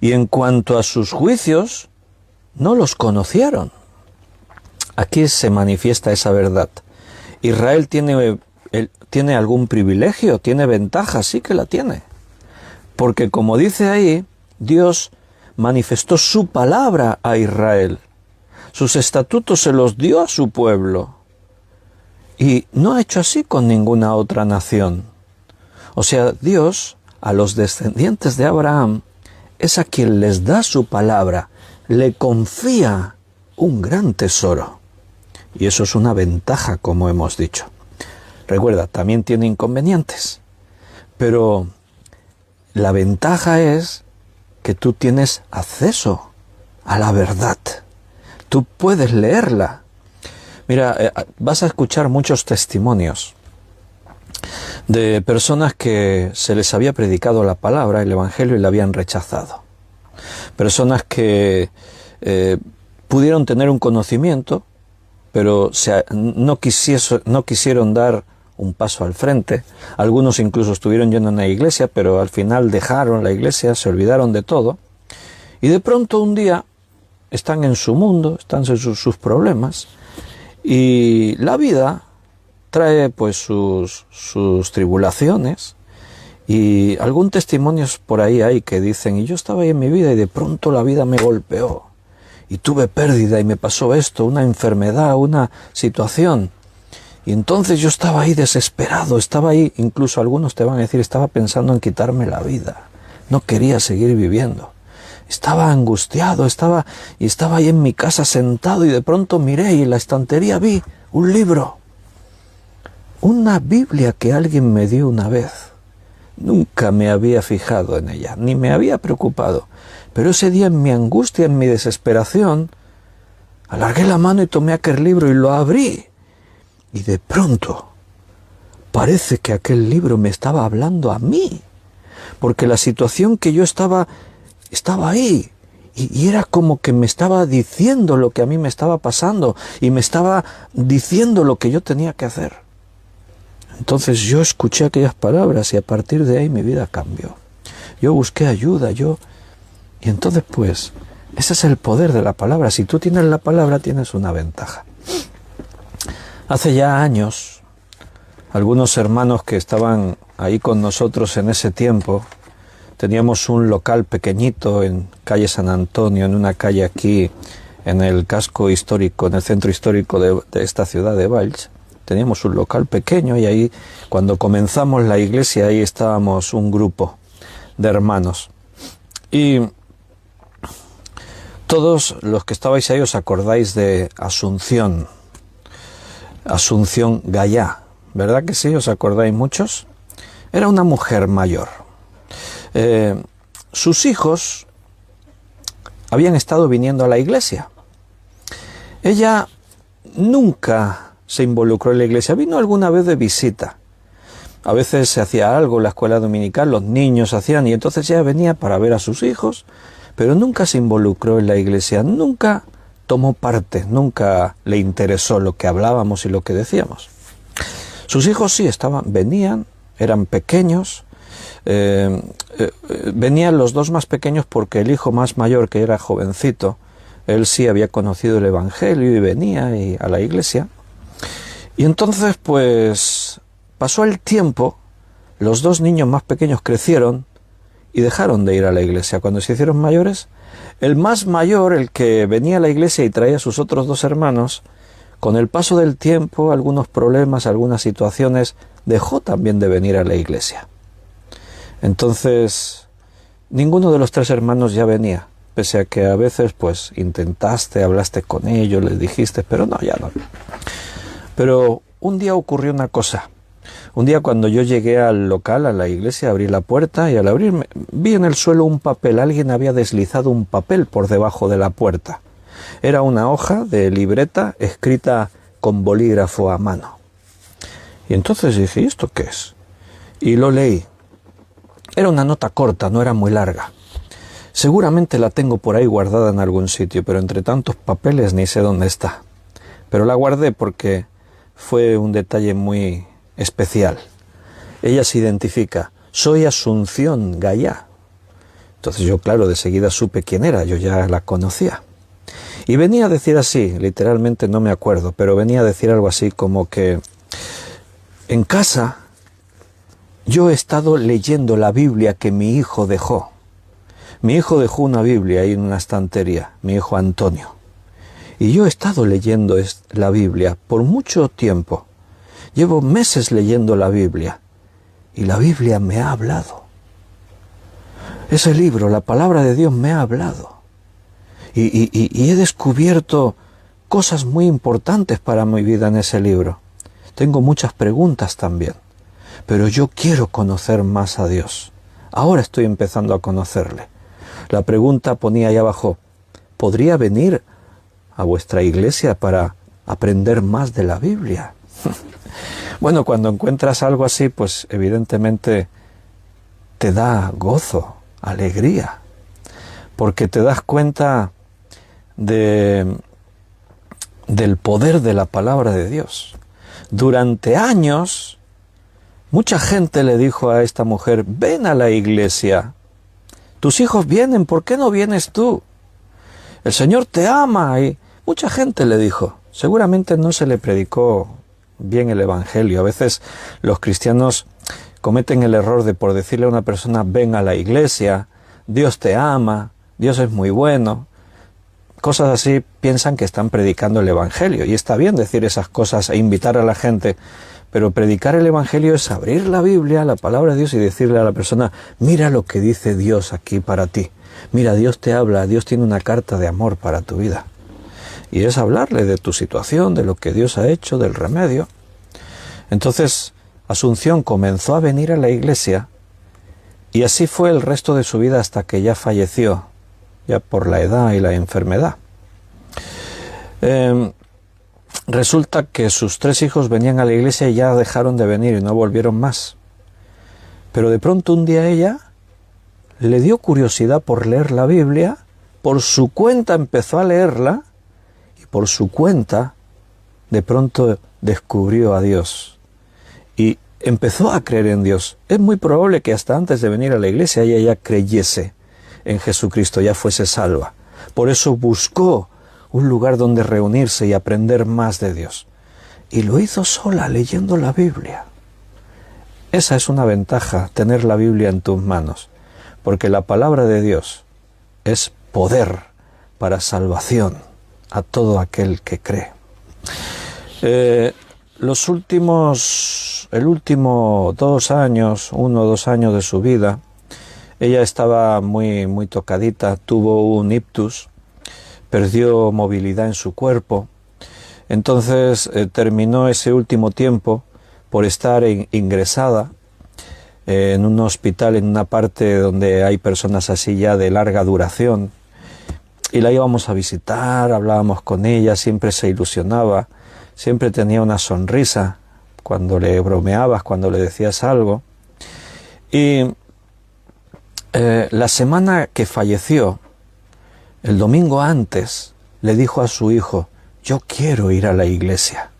Y en cuanto a sus juicios, no los conocieron. Aquí se manifiesta esa verdad. Israel tiene algún privilegio, tiene ventaja, sí que la tiene. Porque como dice ahí, Dios manifestó su palabra a Israel. Sus estatutos se los dio a su pueblo. Y no ha hecho así con ninguna otra nación. O sea, Dios, a los descendientes de Abraham, es a quien les da su palabra, le confía un gran tesoro. Y eso es una ventaja, como hemos dicho. Recuerda, también tiene inconvenientes. Pero la ventaja es que tú tienes acceso a la verdad. Tú puedes leerla. Mira, vas a escuchar muchos testimonios de personas que se les había predicado la palabra, el Evangelio, y la habían rechazado. Personas que pudieron tener un conocimiento, pero no quisieron dar un paso al frente. Algunos incluso estuvieron yendo a una iglesia, pero al final dejaron la iglesia, se olvidaron de todo. Y de pronto un día están en su mundo, están en sus problemas, y la vida trae pues sus tribulaciones, y algún testimonio por ahí hay que dicen, y yo estaba ahí en mi vida y de pronto la vida me golpeó, y tuve pérdida y me pasó esto, una enfermedad, una situación. Y entonces yo estaba ahí desesperado, estaba ahí, incluso algunos te van a decir, estaba pensando en quitarme la vida. No quería seguir viviendo. Estaba angustiado, estaba ahí en mi casa sentado y de pronto miré y en la estantería vi un libro. Una Biblia que alguien me dio una vez. Nunca me había fijado en ella, ni me había preocupado. Pero ese día en mi angustia, en mi desesperación, alargué la mano y tomé aquel libro y lo abrí. Y de pronto, parece que aquel libro me estaba hablando a mí, porque la situación que yo estaba ahí, y era como que me estaba diciendo lo que a mí me estaba pasando, y me estaba diciendo lo que yo tenía que hacer. Entonces yo escuché aquellas palabras, y a partir de ahí mi vida cambió. Yo busqué ayuda, y entonces pues, ese es el poder de la palabra. Si tú tienes la palabra, tienes una ventaja. Hace ya años, algunos hermanos que estaban ahí con nosotros en ese tiempo, teníamos un local pequeñito en calle San Antonio, en una calle aquí, en el casco histórico, en el centro histórico de esta ciudad de Valls. Teníamos un local pequeño y ahí, cuando comenzamos la iglesia, ahí estábamos un grupo de hermanos. Y todos los que estabais ahí os acordáis de Asunción Gallá, ¿verdad que sí? ¿Os acordáis muchos? Era una mujer mayor. Sus hijos habían estado viniendo a la iglesia. Ella nunca se involucró en la iglesia, vino alguna vez de visita. A veces se hacía algo en la escuela dominical, los niños hacían, y entonces ella venía para ver a sus hijos, pero nunca se involucró en la iglesia, nunca tomó parte, nunca le interesó lo que hablábamos y lo que decíamos. Sus hijos sí venían, eran pequeños, venían los dos más pequeños porque el hijo más mayor, que era jovencito, él sí había conocido el Evangelio y venía a la iglesia. Y entonces pues pasó el tiempo, los dos niños más pequeños crecieron y dejaron de ir a la iglesia. Cuando se hicieron mayores, el más mayor, el que venía a la iglesia y traía a sus otros 2 hermanos, con el paso del tiempo, algunos problemas, algunas situaciones, dejó también de venir a la iglesia. Entonces, ninguno de los 3 hermanos ya venía, pese a que a veces pues intentaste, hablaste con ellos, les dijiste, pero no, ya no. Pero un día ocurrió una cosa. Un día cuando yo llegué al local, a la iglesia, abrí la puerta y al abrirme vi en el suelo un papel. Alguien había deslizado un papel por debajo de la puerta. Era una hoja de libreta escrita con bolígrafo a mano. Y entonces dije, ¿y esto qué es? Y lo leí. Era una nota corta, no era muy larga. Seguramente la tengo por ahí guardada en algún sitio, pero entre tantos papeles ni sé dónde está. Pero la guardé porque fue un detalle muy especial. Ella se identifica, soy Asunción Gayá. Entonces yo, claro, de seguida supe quién era, yo ya la conocía. Y venía a decir así, literalmente no me acuerdo, pero venía a decir algo así como que en casa yo he estado leyendo la Biblia que mi hijo dejó. Mi hijo dejó una Biblia ahí en una estantería, mi hijo Antonio. Y yo he estado leyendo la Biblia por mucho tiempo. Llevo meses leyendo la Biblia y la Biblia me ha hablado. Ese libro, la palabra de Dios, me ha hablado. Y he descubierto cosas muy importantes para mi vida en ese libro. Tengo muchas preguntas también, pero yo quiero conocer más a Dios. Ahora estoy empezando a conocerle. La pregunta ponía ahí abajo, ¿podría venir a vuestra iglesia para aprender más de la Biblia? Bueno, cuando encuentras algo así, pues evidentemente te da gozo, alegría, porque te das cuenta del poder de la palabra de Dios. Durante años, mucha gente le dijo a esta mujer, ven a la iglesia, tus hijos vienen, ¿por qué no vienes tú? El Señor te ama. Y mucha gente le dijo, seguramente no se le predicó bien el evangelio. A veces los cristianos cometen el error de por decirle a una persona ven a la iglesia, Dios te ama, Dios es muy bueno, cosas así, piensan que están predicando el evangelio, y está bien decir esas cosas e invitar a la gente, pero predicar el evangelio es abrir la Biblia, la palabra de Dios, y decirle a la persona, mira lo que dice Dios aquí para ti, mira, Dios te habla, Dios tiene una carta de amor para tu vida. Y es hablarle de tu situación, de lo que Dios ha hecho, del remedio. Entonces, Asunción comenzó a venir a la iglesia y así fue el resto de su vida hasta que ya falleció, ya por la edad y la enfermedad. Resulta que sus 3 hijos venían a la iglesia y ya dejaron de venir y no volvieron más. Pero de pronto un día ella le dio curiosidad por leer la Biblia, por su cuenta empezó a leerla, por su cuenta, de pronto descubrió a Dios y empezó a creer en Dios. Es muy probable que hasta antes de venir a la iglesia ella ya creyese en Jesucristo, ya fuese salva. Por eso buscó un lugar donde reunirse y aprender más de Dios. Y lo hizo sola, leyendo la Biblia. Esa es una ventaja, tener la Biblia en tus manos, porque la palabra de Dios es poder para salvación a todo aquel que cree. El último 2 años, 1 o 2 años de su vida, ella estaba muy tocadita, tuvo un ictus, perdió movilidad en su cuerpo. Entonces terminó ese último tiempo por estar ingresada en un hospital, en una parte donde hay personas así ya de larga duración. Y la íbamos a visitar, hablábamos con ella, siempre se ilusionaba, siempre tenía una sonrisa cuando le bromeabas, cuando le decías algo. Y la semana que falleció, el domingo antes, le dijo a su hijo, yo quiero ir a la iglesia.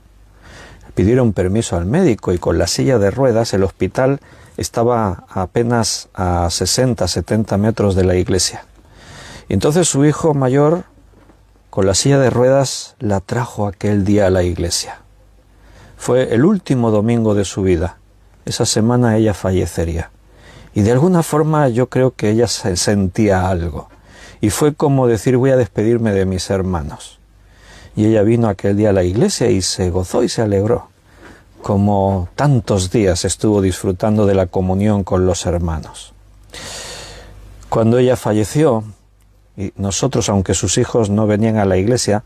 Pidieron permiso al médico y con la silla de ruedas el hospital estaba apenas a 60, 70 metros de la iglesia. Y entonces su hijo mayor, con la silla de ruedas, la trajo aquel día a la iglesia. Fue el último domingo de su vida. Esa semana ella fallecería. Y de alguna forma yo creo que ella sentía algo. Y fue como decir, voy a despedirme de mis hermanos. Y ella vino aquel día a la iglesia y se gozó y se alegró. Como tantos días estuvo disfrutando de la comunión con los hermanos. Cuando ella falleció, y nosotros, aunque sus hijos no venían a la iglesia,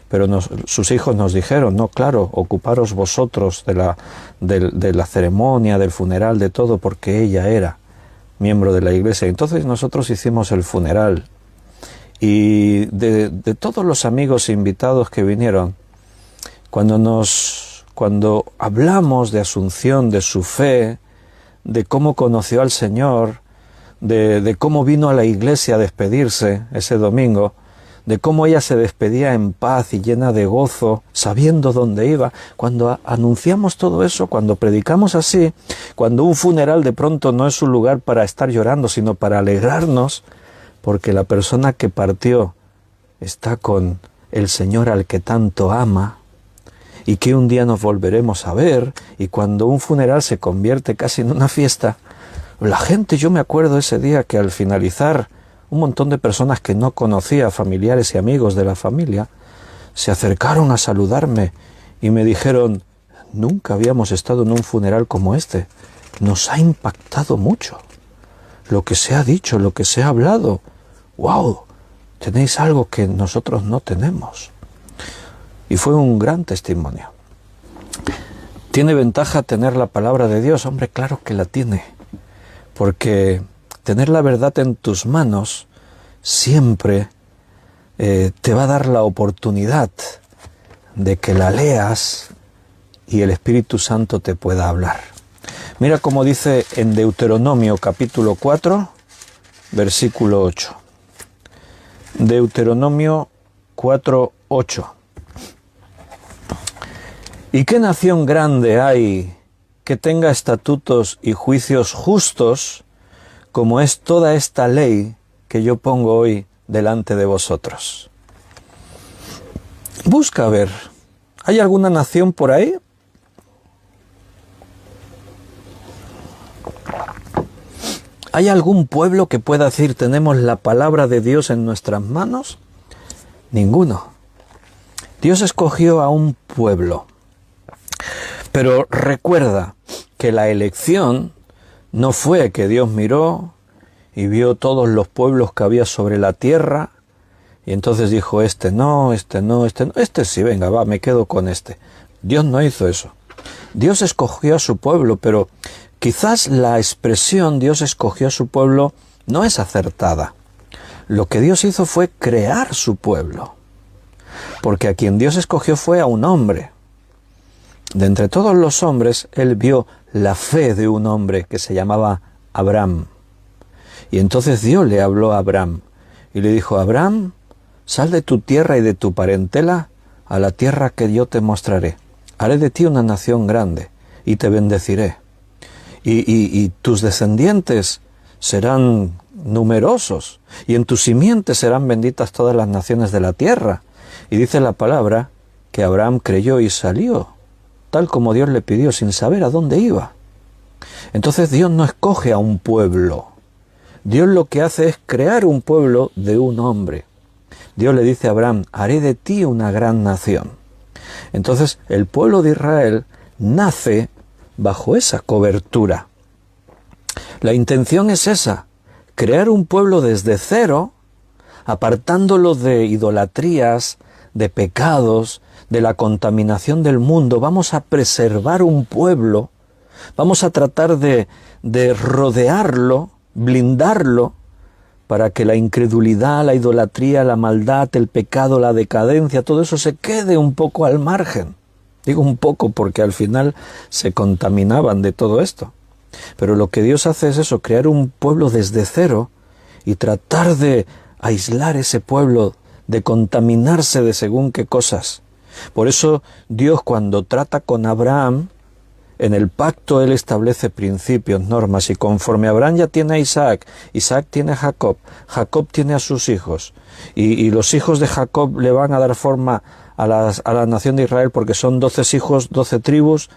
pero sus hijos nos dijeron, no, claro, ocuparos vosotros de la ceremonia, del funeral, de todo, porque ella era miembro de la iglesia. Entonces nosotros hicimos el funeral. Y de todos los amigos invitados que vinieron, cuando hablamos de Asunción, de su fe, de cómo conoció al Señor, de cómo vino a la iglesia a despedirse ese domingo, de cómo ella se despedía en paz y llena de gozo, sabiendo dónde iba. Cuando anunciamos todo eso, cuando predicamos así, cuando un funeral de pronto no es un lugar para estar llorando, sino para alegrarnos, porque la persona que partió está con el Señor al que tanto ama, y que un día nos volveremos a ver, y cuando un funeral se convierte casi en una fiesta, la gente, yo me acuerdo ese día que al finalizar, un montón de personas que no conocía, familiares y amigos de la familia, se acercaron a saludarme y me dijeron, nunca habíamos estado en un funeral como este, nos ha impactado mucho lo que se ha dicho, lo que se ha hablado. ¡Wow! Tenéis algo que nosotros no tenemos. Y fue un gran testimonio. ¿Tiene ventaja tener la palabra de Dios? Hombre, claro que la tiene. Porque tener la verdad en tus manos siempre te va a dar la oportunidad de que la leas y el Espíritu Santo te pueda hablar. Mira cómo dice en Deuteronomio capítulo 4, versículo 8. Deuteronomio 4, 8. ¿Y qué nación grande hay que tenga estatutos y juicios justos como es toda esta ley que yo pongo hoy delante de vosotros? Busca a ver, ¿hay alguna nación por ahí? ¿Hay algún pueblo que pueda decir tenemos la palabra de Dios en nuestras manos? Ninguno. Dios escogió a un pueblo. Pero recuerda que la elección no fue que Dios miró y vio todos los pueblos que había sobre la tierra y entonces dijo, este no, este no, este no, este sí, venga, va, me quedo con este. Dios no hizo eso. Dios escogió a su pueblo, pero quizás la expresión Dios escogió a su pueblo no es acertada. Lo que Dios hizo fue crear su pueblo, porque a quien Dios escogió fue a un hombre. De entre todos los hombres, Él vio la fe de un hombre que se llamaba Abraham. Y entonces Dios le habló a Abraham y le dijo, Abraham, sal de tu tierra y de tu parentela a la tierra que yo te mostraré. Haré de ti una nación grande y te bendeciré. Y tus descendientes serán numerosos y en tu simiente serán benditas todas las naciones de la tierra. Y dice la palabra que Abraham creyó y salió, tal como Dios le pidió, sin saber a dónde iba. Entonces Dios no escoge a un pueblo. Dios lo que hace es crear un pueblo de un hombre. Dios le dice a Abraham, haré de ti una gran nación. Entonces el pueblo de Israel nace bajo esa cobertura. La intención es esa, crear un pueblo desde cero, apartándolo de idolatrías, de pecados, de la contaminación del mundo. Vamos a preservar un pueblo, vamos a tratar de rodearlo, blindarlo, para que la incredulidad, la idolatría, la maldad, el pecado, la decadencia, todo eso se quede un poco al margen. Digo un poco porque al final se contaminaban de todo esto. Pero lo que Dios hace es eso, crear un pueblo desde cero y tratar de aislar ese pueblo, de contaminarse de según qué cosas. Por eso Dios, cuando trata con Abraham, en el pacto Él establece principios, normas, y conforme Abraham ya tiene a Isaac, Isaac tiene a Jacob, Jacob tiene a sus hijos, y los hijos de Jacob le van a dar forma a la nación de Israel porque son 12 hijos, 12 tribus,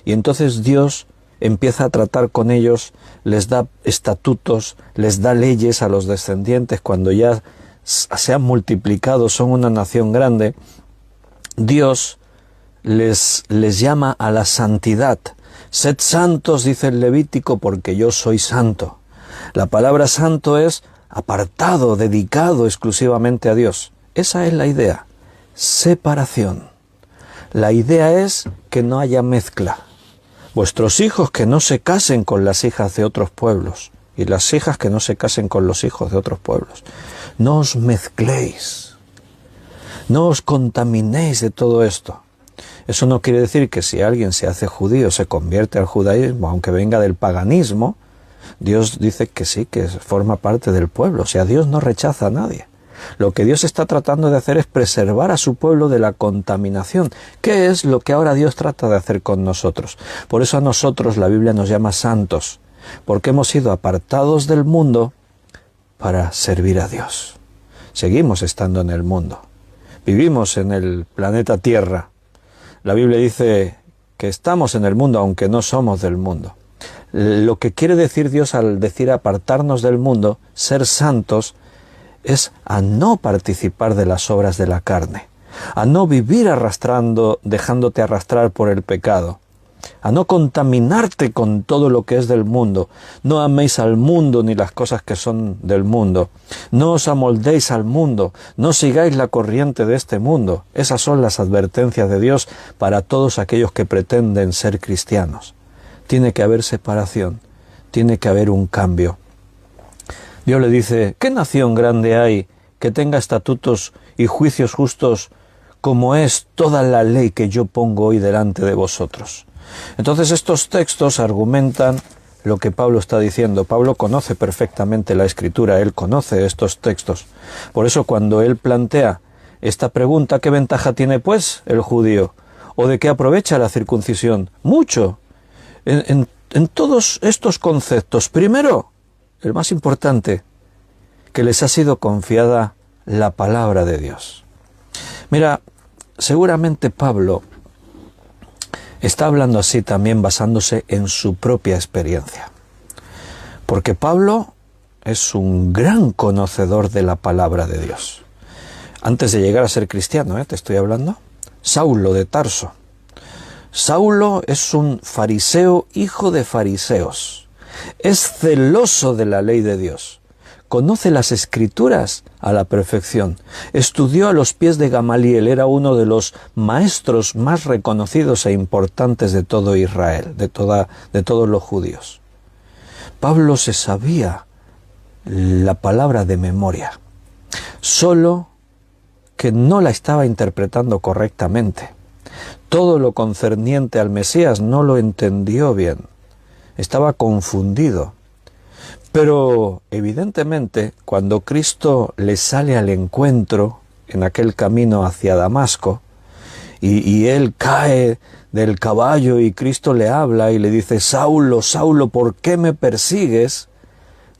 y entonces Dios empieza a tratar con ellos, les da estatutos, les da leyes a los descendientes cuando ya se han multiplicado, son una nación grande. Dios les llama a la santidad. Sed santos, dice el Levítico, porque yo soy santo. La palabra santo es apartado, dedicado exclusivamente a Dios. Esa es la idea. Separación. La idea es que no haya mezcla. Vuestros hijos que no se casen con las hijas de otros pueblos, y las hijas que no se casen con los hijos de otros pueblos. No os mezcléis. No os contaminéis de todo esto. Eso no quiere decir que si alguien se hace judío, se convierte al judaísmo, aunque venga del paganismo, Dios dice que sí, que forma parte del pueblo. O sea, Dios no rechaza a nadie. Lo que Dios está tratando de hacer es preservar a su pueblo de la contaminación. ¿Qué es lo que ahora Dios trata de hacer con nosotros? Por eso a nosotros la Biblia nos llama santos, porque hemos sido apartados del mundo para servir a Dios. Seguimos estando en el mundo. Vivimos en el planeta Tierra. La Biblia dice que estamos en el mundo aunque no somos del mundo. Lo que quiere decir Dios al decir apartarnos del mundo, ser santos, es a no participar de las obras de la carne, a no vivir dejándote arrastrar por el pecado, a no contaminarte con todo lo que es del mundo. No améis al mundo ni las cosas que son del mundo. No os amoldéis al mundo, no sigáis la corriente de este mundo. Esas son las advertencias de Dios para todos aquellos que pretenden ser cristianos. Tiene que haber separación, tiene que haber un cambio. Dios le dice, ¿qué nación grande hay que tenga estatutos y juicios justos como es toda la ley que yo pongo hoy delante de vosotros? Entonces estos textos argumentan lo que Pablo está diciendo. Pablo conoce perfectamente la Escritura, él conoce estos textos. Por eso cuando él plantea esta pregunta, ¿qué ventaja tiene pues el judío? ¿O de qué aprovecha la circuncisión? Mucho. En todos estos conceptos, primero, el más importante, que les ha sido confiada la palabra de Dios. Mira, seguramente Pablo está hablando así también basándose en su propia experiencia. Porque Pablo es un gran conocedor de la palabra de Dios. Antes de llegar a ser cristiano, te estoy hablando, Saulo de Tarso. Saulo es un fariseo, hijo de fariseos. Es celoso de la ley de Dios. Conoce las Escrituras a la perfección. Estudió a los pies de Gamaliel. Era uno de los maestros más reconocidos e importantes de todo Israel, de todos los judíos. Pablo se sabía la palabra de memoria, solo que no la estaba interpretando correctamente. Todo lo concerniente al Mesías no lo entendió bien. Estaba confundido. Pero evidentemente cuando Cristo le sale al encuentro en aquel camino hacia Damasco y él cae del caballo y Cristo le habla y le dice, Saulo, Saulo, ¿por qué me persigues?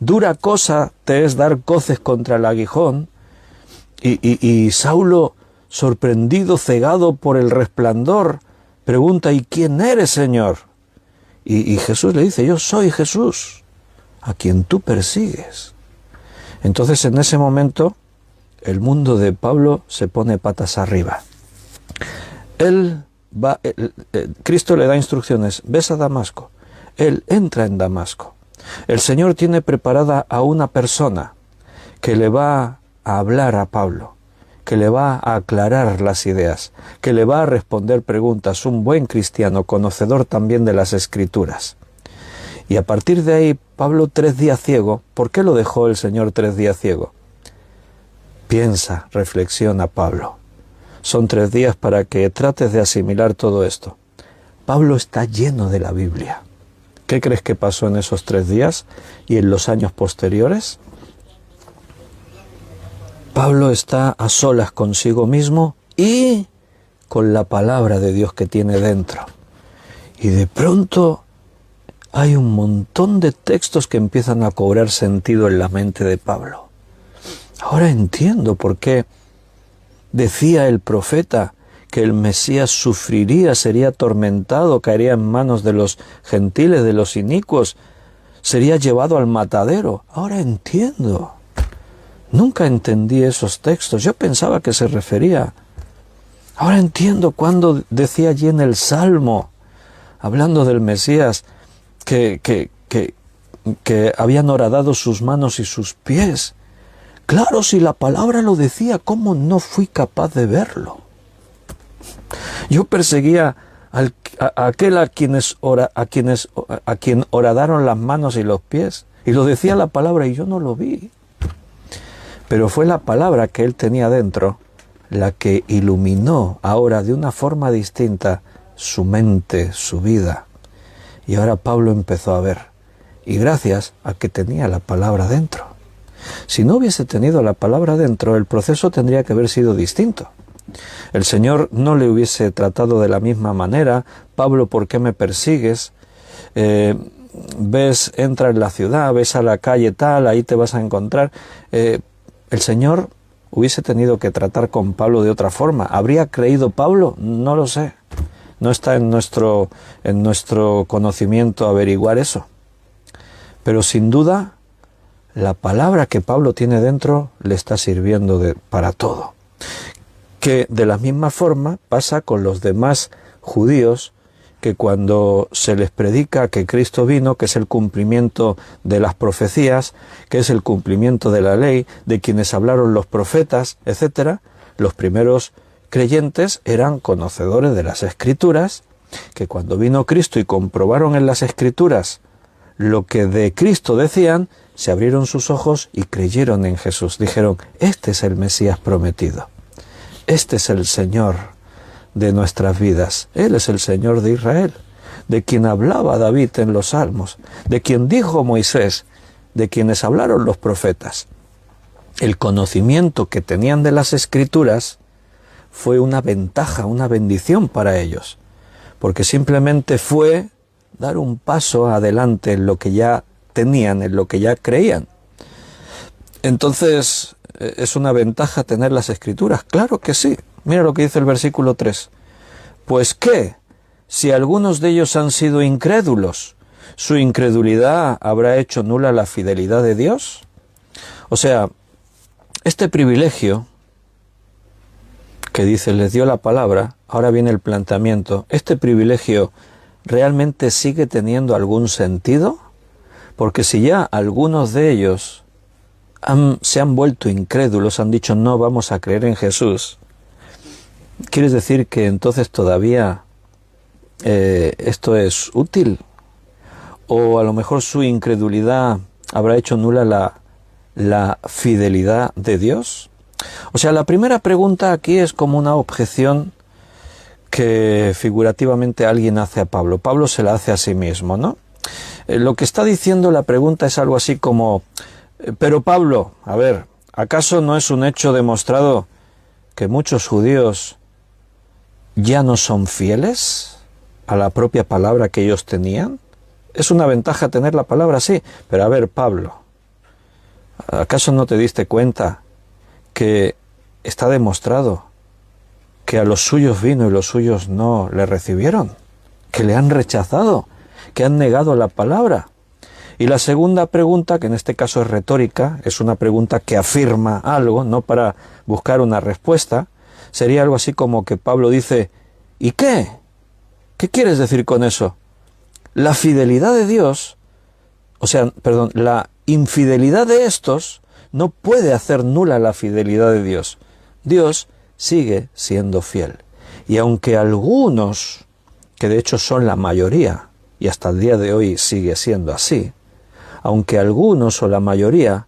Dura cosa te es dar coces contra el aguijón. Y Saulo, sorprendido, cegado por el resplandor, pregunta, ¿y quién eres, Señor? Y Jesús le dice, yo soy Jesús, a quien tú persigues. Entonces en ese momento el mundo de Pablo se pone patas arriba. Cristo le da instrucciones, ves a Damasco. Él entra en Damasco. El Señor tiene preparada a una persona que le va a hablar a Pablo, que le va a aclarar las ideas, que le va a responder preguntas, un buen cristiano, conocedor también de las Escrituras. Y a partir de ahí, Pablo 3 días ciego. ¿Por qué lo dejó el Señor 3 días ciego? Piensa, reflexiona Pablo. Son 3 días para que trates de asimilar todo esto. Pablo está lleno de la Biblia. ¿Qué crees que pasó en esos 3 días y en los años posteriores? Pablo está a solas consigo mismo y con la palabra de Dios que tiene dentro. Y de pronto hay un montón de textos que empiezan a cobrar sentido en la mente de Pablo. Ahora entiendo por qué decía el profeta que el Mesías sufriría, sería atormentado, caería en manos de los gentiles, de los inicuos, sería llevado al matadero. Ahora entiendo. Nunca entendí esos textos. Yo pensaba que se refería. Ahora entiendo cuando decía allí en el Salmo, hablando del Mesías, que habían horadado sus manos y sus pies. Claro, si la palabra lo decía, ¿cómo no fui capaz de verlo? Yo perseguía a aquel a quien horadaron las manos y los pies, y lo decía la palabra y yo no lo vi. Pero fue la palabra que él tenía dentro la que iluminó ahora de una forma distinta su mente, su vida. Y ahora Pablo empezó a ver, y gracias a que tenía la palabra dentro. Si no hubiese tenido la palabra dentro, el proceso tendría que haber sido distinto. El Señor no le hubiese tratado de la misma manera. Pablo, ¿por qué me persigues? Entra en la ciudad, ves a la calle tal, ahí te vas a encontrar. El Señor hubiese tenido que tratar con Pablo de otra forma. ¿Habría creído Pablo? No lo sé. No está en nuestro conocimiento averiguar eso. Pero sin duda, la palabra que Pablo tiene dentro le está sirviendo para todo. Que de la misma forma pasa con los demás judíos, que cuando se les predica que Cristo vino, que es el cumplimiento de las profecías, que es el cumplimiento de la ley, de quienes hablaron los profetas, etc., los primeros creyentes eran conocedores de las Escrituras, que cuando vino Cristo y comprobaron en las Escrituras lo que de Cristo decían, se abrieron sus ojos y creyeron en Jesús. Dijeron, este es el Mesías prometido. Este es el Señor de nuestras vidas. Él es el Señor de Israel, de quien hablaba David en los Salmos, de quien dijo Moisés, de quienes hablaron los profetas. El conocimiento que tenían de las Escrituras fue una ventaja, una bendición para ellos, porque simplemente fue dar un paso adelante en lo que ya tenían, en lo que ya creían. Entonces, ¿es una ventaja tener las Escrituras? Claro que sí. Mira lo que dice el versículo 3. Pues ¿qué? Si algunos de ellos han sido incrédulos, ¿su incredulidad habrá hecho nula la fidelidad de Dios? O sea, este privilegio que dice, les dio la palabra, ahora viene el planteamiento, ¿este privilegio realmente sigue teniendo algún sentido? Porque si ya algunos de ellos se han vuelto incrédulos, han dicho no vamos a creer en Jesús, ¿quieres decir que entonces todavía esto es útil? ¿O a lo mejor su incredulidad habrá hecho nula la fidelidad de Dios? O sea, la primera pregunta aquí es como una objeción que figurativamente alguien hace a Pablo. Pablo se la hace a sí mismo, ¿no? Lo que está diciendo la pregunta es algo así como, pero Pablo, a ver, ¿acaso no es un hecho demostrado que muchos judíos ya no son fieles a la propia palabra que ellos tenían? Es una ventaja tener la palabra, sí, pero a ver, Pablo, ¿acaso no te diste cuenta que está demostrado que a los suyos vino y los suyos no le recibieron? Que le han rechazado, que han negado la palabra. Y la segunda pregunta, que en este caso es retórica, es una pregunta que afirma algo, no para buscar una respuesta, sería algo así como que Pablo dice, ¿y qué? ¿Qué quieres decir con eso? La fidelidad de Dios, la infidelidad de estos no puede hacer nula la fidelidad de Dios. Dios sigue siendo fiel. Y aunque algunos, que de hecho son la mayoría, y hasta el día de hoy sigue siendo así, aunque algunos o la mayoría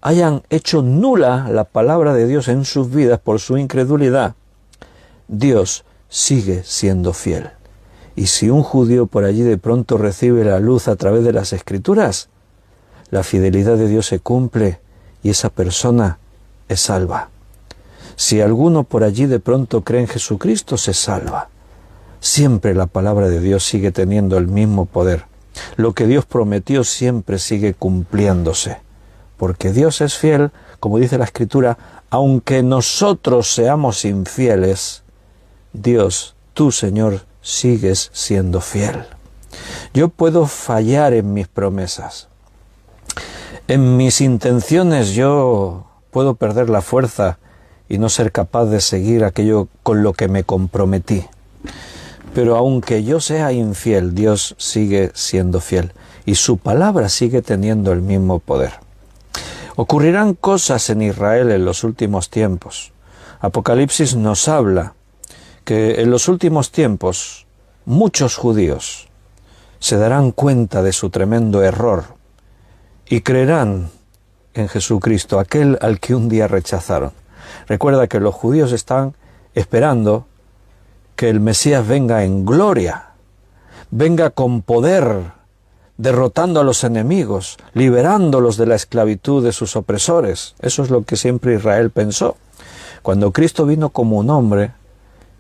hayan hecho nula la palabra de Dios en sus vidas por su incredulidad, Dios sigue siendo fiel. Y si un judío por allí de pronto recibe la luz a través de las Escrituras, la fidelidad de Dios se cumple y esa persona es salva. Si alguno por allí de pronto cree en Jesucristo, se salva. Siempre la palabra de Dios sigue teniendo el mismo poder. Lo que Dios prometió siempre sigue cumpliéndose. Porque Dios es fiel, como dice la Escritura, aunque nosotros seamos infieles, Dios, tú, Señor, sigues siendo fiel. Yo puedo fallar en mis promesas. En mis intenciones yo puedo perder la fuerza y no ser capaz de seguir aquello con lo que me comprometí. Pero aunque yo sea infiel, Dios sigue siendo fiel y su palabra sigue teniendo el mismo poder. Ocurrirán cosas en Israel en los últimos tiempos. Apocalipsis nos habla que en los últimos tiempos muchos judíos se darán cuenta de su tremendo error y creerán en Jesucristo, aquel al que un día rechazaron. Recuerda que los judíos están esperando que el Mesías venga en gloria, venga con poder, derrotando a los enemigos, liberándolos de la esclavitud de sus opresores. Eso es lo que siempre Israel pensó. Cuando Cristo vino como un hombre,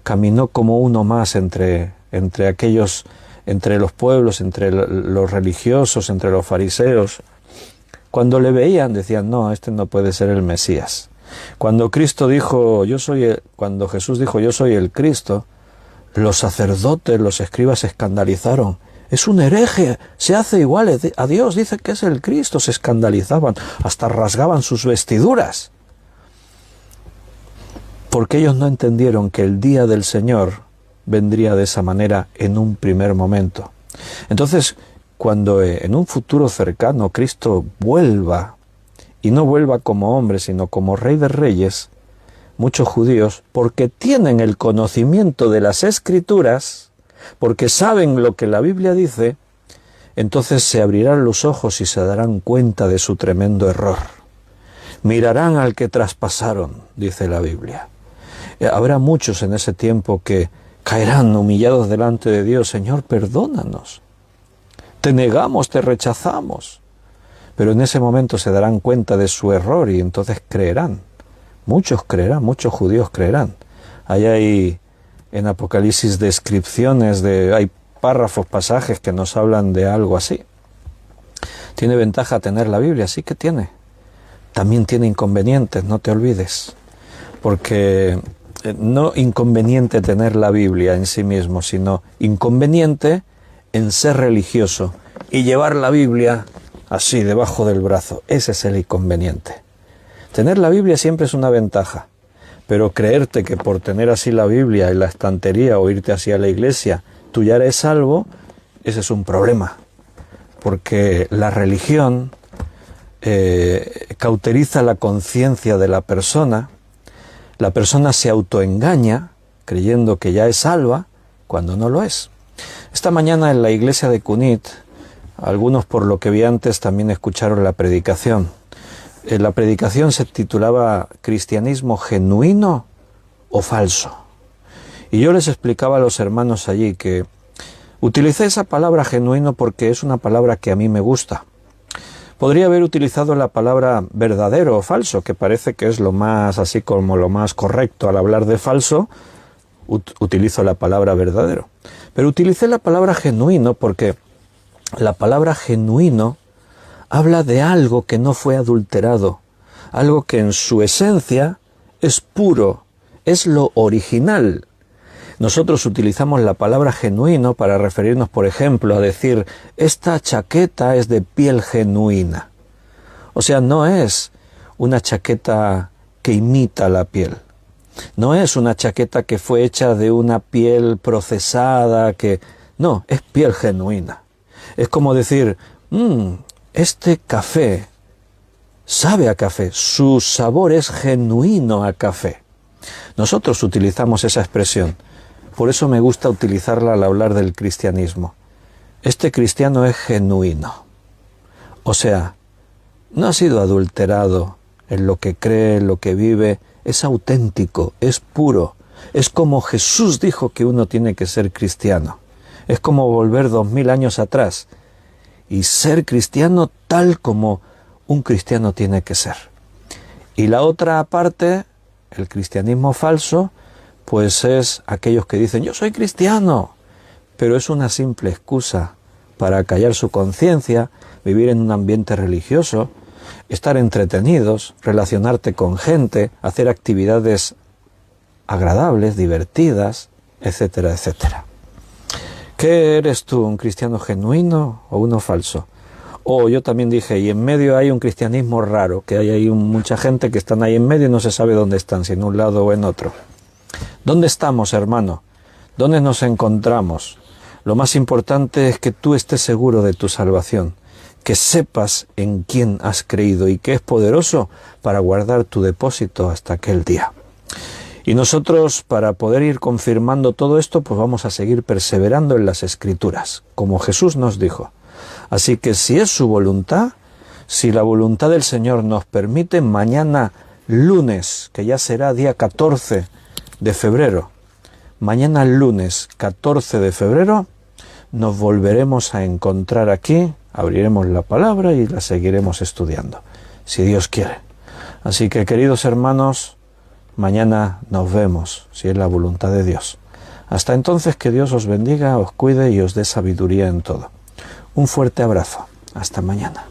caminó como uno más entre aquellos, entre los pueblos, entre los religiosos, entre los fariseos. Cuando le veían decían, no, este no puede ser el Mesías. Cuando Jesús dijo, yo soy el Cristo, los sacerdotes, los escribas se escandalizaron. Es un hereje, se hace igual a Dios, dice que es el Cristo, se escandalizaban, hasta rasgaban sus vestiduras. Porque ellos no entendieron que el día del Señor vendría de esa manera en un primer momento. Entonces, cuando en un futuro cercano Cristo vuelva, y no vuelva como hombre, sino como Rey de Reyes, muchos judíos, porque tienen el conocimiento de las Escrituras, porque saben lo que la Biblia dice, entonces se abrirán los ojos y se darán cuenta de su tremendo error. Mirarán al que traspasaron, dice la Biblia. Habrá muchos en ese tiempo que caerán humillados delante de Dios. Señor, perdónanos. Te negamos, te rechazamos. Pero en ese momento se darán cuenta de su error y entonces creerán. Muchos creerán, muchos judíos creerán. Ahí hay en Apocalipsis descripciones, hay párrafos, pasajes que nos hablan de algo así. Tiene ventaja tener la Biblia, sí que tiene. También tiene inconvenientes, no te olvides. Porque no inconveniente tener la Biblia en sí mismo, sino inconveniente en ser religioso y llevar la Biblia así, debajo del brazo. Ese es el inconveniente. Tener la Biblia siempre es una ventaja, pero creerte que por tener así la Biblia en la estantería o irte así a la iglesia, tú ya eres salvo, ese es un problema. Porque la religión cauteriza la conciencia de la persona se autoengaña creyendo que ya es salva cuando no lo es. Esta mañana en la iglesia de Cunit, algunos por lo que vi antes también escucharon la predicación. La predicación se titulaba ¿Cristianismo genuino o falso? Y yo les explicaba a los hermanos allí que utilicé esa palabra genuino porque es una palabra que a mí me gusta. Podría haber utilizado la palabra verdadero o falso, que parece que es lo más, así como lo más correcto. Al hablar de falso, utilizo la palabra verdadero. Pero utilicé la palabra genuino porque la palabra genuino habla de algo que no fue adulterado, algo que en su esencia es puro, es lo original. Nosotros utilizamos la palabra genuino para referirnos, por ejemplo, a decir, esta chaqueta es de piel genuina. O sea, no es una chaqueta que imita la piel. No es una chaqueta que fue hecha de una piel procesada, no, es piel genuina. Es como decir, este café sabe a café, su sabor es genuino a café. Nosotros utilizamos esa expresión, por eso me gusta utilizarla al hablar del cristianismo. Este cristiano es genuino, o sea, no ha sido adulterado en lo que cree, en lo que vive, es auténtico, es puro, es como Jesús dijo que uno tiene que ser cristiano. Es como volver 2000 años atrás y ser cristiano tal como un cristiano tiene que ser. Y la otra parte, el cristianismo falso, pues es aquellos que dicen, yo soy cristiano, pero es una simple excusa para callar su conciencia, vivir en un ambiente religioso, estar entretenidos, relacionarte con gente, hacer actividades agradables, divertidas, etcétera, etcétera. ¿Qué eres tú, un cristiano genuino o uno falso? O yo también dije, y en medio hay un cristianismo raro, que hay ahí mucha gente que están ahí en medio y no se sabe dónde están, si en un lado o en otro. ¿Dónde estamos, hermano? ¿Dónde nos encontramos? Lo más importante es que tú estés seguro de tu salvación, que sepas en quién has creído y que es poderoso para guardar tu depósito hasta aquel día. Y nosotros, para poder ir confirmando todo esto, pues vamos a seguir perseverando en las Escrituras, como Jesús nos dijo. Así que si es su voluntad, si la voluntad del Señor nos permite, mañana lunes, que ya será día 14 de febrero, mañana lunes 14 de febrero, nos volveremos a encontrar aquí, abriremos la palabra y la seguiremos estudiando, si Dios quiere. Así que, queridos hermanos, mañana nos vemos, si es la voluntad de Dios. Hasta entonces, que Dios os bendiga, os cuide y os dé sabiduría en todo. Un fuerte abrazo. Hasta mañana.